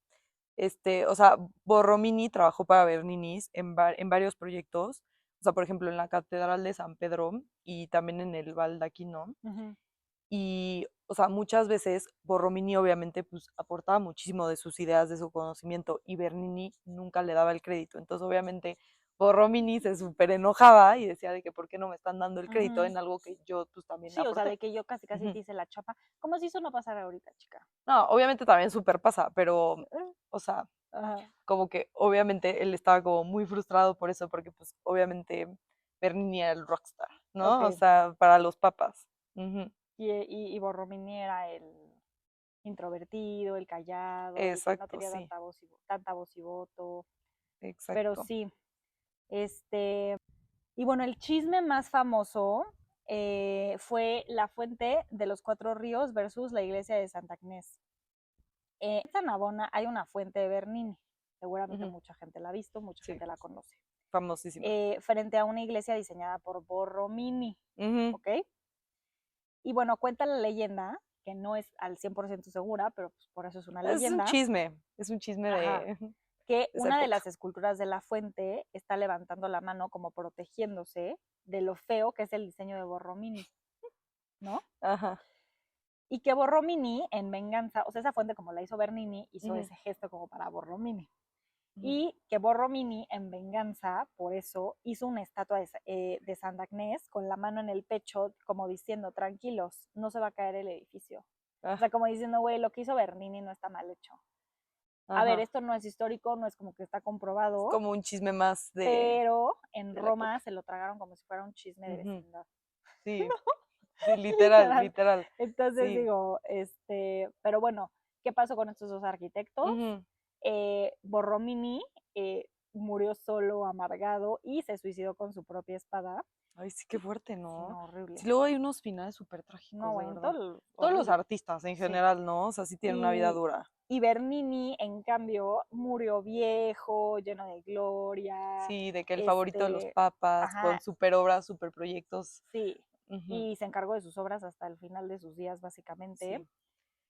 [SPEAKER 1] O sea, Borromini trabajó para Bernini en varios proyectos. O sea, por ejemplo, en la Catedral de San Pedro y también en el Baldaquino.
[SPEAKER 2] Ujú,
[SPEAKER 1] Y, o sea, muchas veces Borromini obviamente pues aportaba muchísimo de sus ideas, de su conocimiento, y Bernini nunca le daba el crédito. Entonces, obviamente, Borromini se súper enojaba y decía de que por qué no me están dando el crédito
[SPEAKER 2] ujú.
[SPEAKER 1] en algo que yo pues también
[SPEAKER 2] Sí, o sea,
[SPEAKER 1] aporté.
[SPEAKER 2] de que yo casi casi
[SPEAKER 1] Ujú.
[SPEAKER 2] te hice la chapa. Como si eso no pasara ahorita, chica.
[SPEAKER 1] No, obviamente también súper pasa, pero,
[SPEAKER 2] Eh,
[SPEAKER 1] o sea,
[SPEAKER 2] Ajá.
[SPEAKER 1] como que obviamente él estaba como muy frustrado por eso, porque pues obviamente Bernini era el rockstar,
[SPEAKER 2] Ok.
[SPEAKER 1] ¿no? O sea, para los papas. Ujú.
[SPEAKER 2] Y Borromini era el introvertido, el callado, el que no
[SPEAKER 1] Exacto,
[SPEAKER 2] tenía
[SPEAKER 1] sí,
[SPEAKER 2] tanta voz y voto. Pero
[SPEAKER 1] exacto.
[SPEAKER 2] sí, este, y bueno, el chisme más famoso fue la fuente de los Cuatro Ríos versus la iglesia de Santa Agnés. En esta Navona hay una fuente de Bernini, seguramente
[SPEAKER 1] Ujú.
[SPEAKER 2] mucha gente la ha visto, mucha
[SPEAKER 1] Sí,
[SPEAKER 2] gente la conoce,
[SPEAKER 1] famosísima.
[SPEAKER 2] frente a una iglesia diseñada por Borromini,
[SPEAKER 1] Ujú.
[SPEAKER 2] ¿ok? Y bueno, cuenta la leyenda, que no es al 100% segura, pero pues por eso es una leyenda,
[SPEAKER 1] Es un chisme
[SPEAKER 2] ajá,
[SPEAKER 1] de
[SPEAKER 2] que
[SPEAKER 1] esa
[SPEAKER 2] una de las
[SPEAKER 1] época.
[SPEAKER 2] esculturas de la fuente está levantando la mano como protegiéndose de lo feo que es el diseño de Borromini, ¿no?
[SPEAKER 1] Ajá.
[SPEAKER 2] Y que Borromini, en venganza, o sea, esa fuente como la hizo Bernini, hizo
[SPEAKER 1] Ujú,
[SPEAKER 2] ese gesto como para Borromini.
[SPEAKER 1] ujú.
[SPEAKER 2] Y que Borromini, en venganza, por eso, hizo una estatua de Santa Agnés con la mano en el pecho, como diciendo, tranquilos, no se va a caer el edificio. O
[SPEAKER 1] Ah,
[SPEAKER 2] sea, como diciendo, güey, lo que hizo Bernini no está mal hecho. A ver,
[SPEAKER 1] ajá.
[SPEAKER 2] esto no es histórico, no es como que está
[SPEAKER 1] Es
[SPEAKER 2] comprobado,
[SPEAKER 1] como un chisme más
[SPEAKER 2] pero en
[SPEAKER 1] de la
[SPEAKER 2] Roma
[SPEAKER 1] época.
[SPEAKER 2] se lo tragaron como si fuera un chisme de
[SPEAKER 1] Ujú.
[SPEAKER 2] vecindad.
[SPEAKER 1] Sí, sí, literal,
[SPEAKER 2] Literal.
[SPEAKER 1] literal.
[SPEAKER 2] Entonces
[SPEAKER 1] Sí.
[SPEAKER 2] digo, pero bueno, ¿qué pasó con estos dos arquitectos?
[SPEAKER 1] Ujú.
[SPEAKER 2] Borromini murió solo, amargado y se suicidó con su propia espada.
[SPEAKER 1] Ay, sí, qué fuerte,
[SPEAKER 2] Sí,
[SPEAKER 1] ¿no?
[SPEAKER 2] no,
[SPEAKER 1] Sí,
[SPEAKER 2] horrible.
[SPEAKER 1] luego hay unos finales súper
[SPEAKER 2] No,
[SPEAKER 1] trágicos, de
[SPEAKER 2] güey,
[SPEAKER 1] verdad. Todos los
[SPEAKER 2] horrible.
[SPEAKER 1] artistas en
[SPEAKER 2] Sí.
[SPEAKER 1] general, ¿no? O sea, sí tienen una vida
[SPEAKER 2] Y,
[SPEAKER 1] dura.
[SPEAKER 2] y Bernini, en cambio, murió viejo, lleno de gloria.
[SPEAKER 1] Sí, de que el favorito de los
[SPEAKER 2] Este,
[SPEAKER 1] papas, con
[SPEAKER 2] ajá,
[SPEAKER 1] super obras, super proyectos.
[SPEAKER 2] sí.
[SPEAKER 1] Ujú.
[SPEAKER 2] Y se encargó de sus obras hasta el final de sus días, básicamente.
[SPEAKER 1] Sí.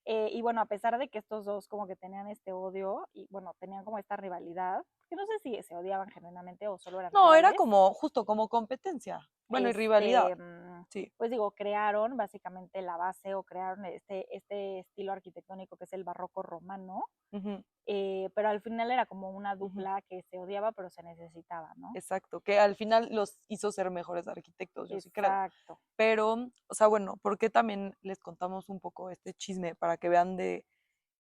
[SPEAKER 2] Y bueno, a pesar de que estos dos como que tenían este odio y bueno, tenían como esta rivalidad, que no sé si se odiaban genuinamente o solo eran
[SPEAKER 1] No, era
[SPEAKER 2] rivales.
[SPEAKER 1] como, justo como competencia. Bueno, y rivalidad. Sí.
[SPEAKER 2] Pues digo, crearon básicamente la base o crearon este estilo arquitectónico que es el barroco romano,
[SPEAKER 1] Ujú,
[SPEAKER 2] pero al final era como una
[SPEAKER 1] ujú.
[SPEAKER 2] dupla que se odiaba pero se necesitaba, ¿no?
[SPEAKER 1] Exacto, que al final los hizo ser mejores arquitectos, yo sí creo.
[SPEAKER 2] Exacto.
[SPEAKER 1] Pero, o sea, bueno, ¿por qué también les contamos un poco este chisme? Para que vean de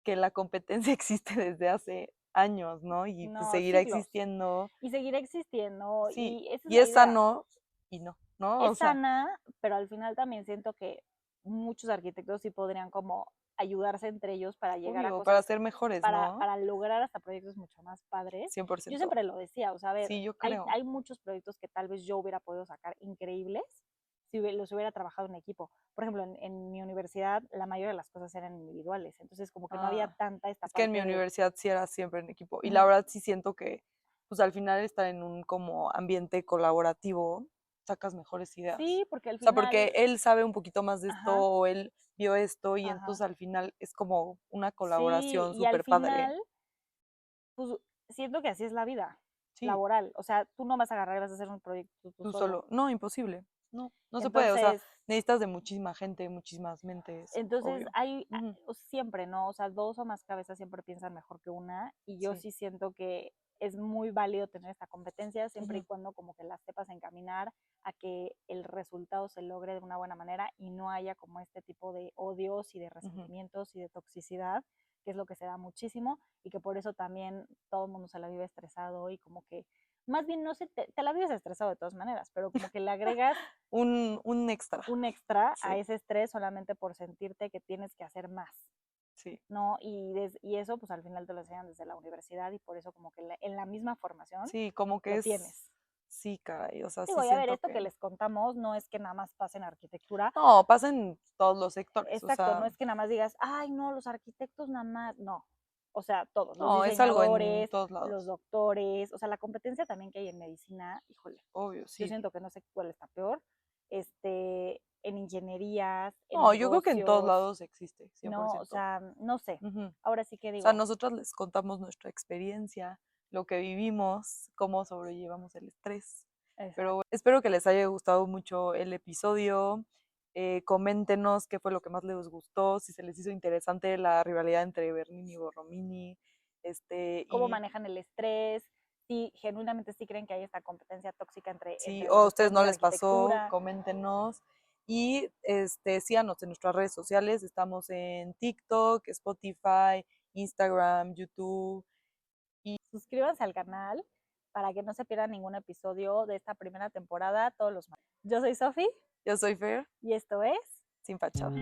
[SPEAKER 1] que la competencia existe desde hace años, ¿no? Y pues
[SPEAKER 2] No,
[SPEAKER 1] seguirá
[SPEAKER 2] siglos.
[SPEAKER 1] existiendo,
[SPEAKER 2] Y seguirá existiendo
[SPEAKER 1] sí,
[SPEAKER 2] y esa es
[SPEAKER 1] y
[SPEAKER 2] la
[SPEAKER 1] es
[SPEAKER 2] idea.
[SPEAKER 1] sano y no,
[SPEAKER 2] Es
[SPEAKER 1] o sea,
[SPEAKER 2] sana, pero al final también siento que muchos arquitectos sí podrían como ayudarse entre ellos para llegar a
[SPEAKER 1] obvio, para
[SPEAKER 2] cosas,
[SPEAKER 1] ser mejores, ¿no?
[SPEAKER 2] para lograr hasta proyectos mucho más padres. Yo
[SPEAKER 1] 100%.
[SPEAKER 2] siempre lo decía, o sea, a ver,
[SPEAKER 1] Sí, yo creo.
[SPEAKER 2] hay muchos proyectos que tal vez yo hubiera podido sacar increíbles si los hubiera trabajado en equipo. Por ejemplo, en mi universidad la mayoría de las cosas eran individuales, entonces como que no había
[SPEAKER 1] Ah,
[SPEAKER 2] tanta esta
[SPEAKER 1] es que en mi
[SPEAKER 2] parte de...
[SPEAKER 1] universidad sí era siempre en equipo. Y la
[SPEAKER 2] Ujú.
[SPEAKER 1] verdad sí siento que, pues al final estar en un como ambiente colaborativo, sacas mejores ideas.
[SPEAKER 2] Sí, porque al
[SPEAKER 1] O sea, porque
[SPEAKER 2] final,
[SPEAKER 1] él sabe un poquito más de esto
[SPEAKER 2] ajá,
[SPEAKER 1] o él vio esto y entonces
[SPEAKER 2] ajá.
[SPEAKER 1] al final es como una
[SPEAKER 2] Sí,
[SPEAKER 1] colaboración
[SPEAKER 2] y al
[SPEAKER 1] súper padre.
[SPEAKER 2] final pues siento que así es la vida
[SPEAKER 1] Sí,
[SPEAKER 2] laboral. O sea, tú no vas a agarrar y vas a hacer un proyecto tú
[SPEAKER 1] tú
[SPEAKER 2] solo.
[SPEAKER 1] solo. No, imposible. No, no se puede. O sea,
[SPEAKER 2] Entonces,
[SPEAKER 1] necesitas de muchísima gente, muchísimas mentes,
[SPEAKER 2] entonces
[SPEAKER 1] obvio.
[SPEAKER 2] hay
[SPEAKER 1] Ujú,
[SPEAKER 2] siempre, ¿no? O sea, dos o más cabezas siempre piensan mejor que una. Y yo
[SPEAKER 1] sí.
[SPEAKER 2] sí siento que es muy válido tener esta competencia siempre y
[SPEAKER 1] Ujú,
[SPEAKER 2] cuando como que la sepas encaminar a que el resultado se logre de una buena manera y no haya como este tipo de odios y de
[SPEAKER 1] ujú.
[SPEAKER 2] resentimientos y de toxicidad, que es lo que se da muchísimo y que por eso también todo el mundo se la vive estresado y como que, más bien no sé, te la vives estresado de todas maneras, pero como que le agregas
[SPEAKER 1] Un extra.
[SPEAKER 2] un extra a
[SPEAKER 1] Sí,
[SPEAKER 2] ese estrés solamente por sentirte que tienes que hacer más,
[SPEAKER 1] sí.
[SPEAKER 2] ¿no? Y eso pues al final te lo enseñan desde la universidad y por eso como que en la misma formación
[SPEAKER 1] Sí, como que
[SPEAKER 2] lo
[SPEAKER 1] es,
[SPEAKER 2] tienes.
[SPEAKER 1] sí, caray, o sea, sí
[SPEAKER 2] Digo, y a ver,
[SPEAKER 1] siento
[SPEAKER 2] esto que
[SPEAKER 1] que,
[SPEAKER 2] les contamos no es que nada más pase en arquitectura,
[SPEAKER 1] no, pasa en todos los sectores, o
[SPEAKER 2] exacto,
[SPEAKER 1] sea,
[SPEAKER 2] no es que nada más digas, ay, no, los arquitectos nada más, no. O sea, todos, los
[SPEAKER 1] no, es algo en
[SPEAKER 2] diseñadores,
[SPEAKER 1] todos
[SPEAKER 2] los
[SPEAKER 1] lados,
[SPEAKER 2] doctores, o sea, la competencia también que hay en medicina, híjole,
[SPEAKER 1] obvio,
[SPEAKER 2] yo
[SPEAKER 1] sí.
[SPEAKER 2] siento que no sé cuál está peor, en ingenierías, en
[SPEAKER 1] No, yo creo que en todos
[SPEAKER 2] negocios,
[SPEAKER 1] lados existe,
[SPEAKER 2] no, o
[SPEAKER 1] 100%.
[SPEAKER 2] sea, no sé.
[SPEAKER 1] Ujú. O
[SPEAKER 2] Ahora sí que
[SPEAKER 1] sea,
[SPEAKER 2] digo,
[SPEAKER 1] nosotros les contamos nuestra experiencia, lo que vivimos, cómo sobrellevamos el estrés. Pero
[SPEAKER 2] exacto.
[SPEAKER 1] espero que les haya gustado mucho el episodio. Coméntenos qué fue lo que más les gustó, si se les hizo interesante la rivalidad entre Bernini y Borromini.
[SPEAKER 2] Cómo
[SPEAKER 1] Y
[SPEAKER 2] manejan el estrés, si genuinamente sí creen que hay esta competencia tóxica
[SPEAKER 1] sí,
[SPEAKER 2] entre
[SPEAKER 1] o
[SPEAKER 2] los
[SPEAKER 1] a ustedes
[SPEAKER 2] estudiantes
[SPEAKER 1] no
[SPEAKER 2] de
[SPEAKER 1] les pasó,
[SPEAKER 2] arquitectura.
[SPEAKER 1] coméntenos. Y síganos en nuestras redes sociales. Estamos en TikTok, Spotify, Instagram, YouTube.
[SPEAKER 2] Suscríbanse al canal para que no se pierdan ningún episodio de esta primera temporada todos los martes. Yo soy Sofi
[SPEAKER 1] Yo soy Fer,
[SPEAKER 2] y esto es
[SPEAKER 1] sin fachada.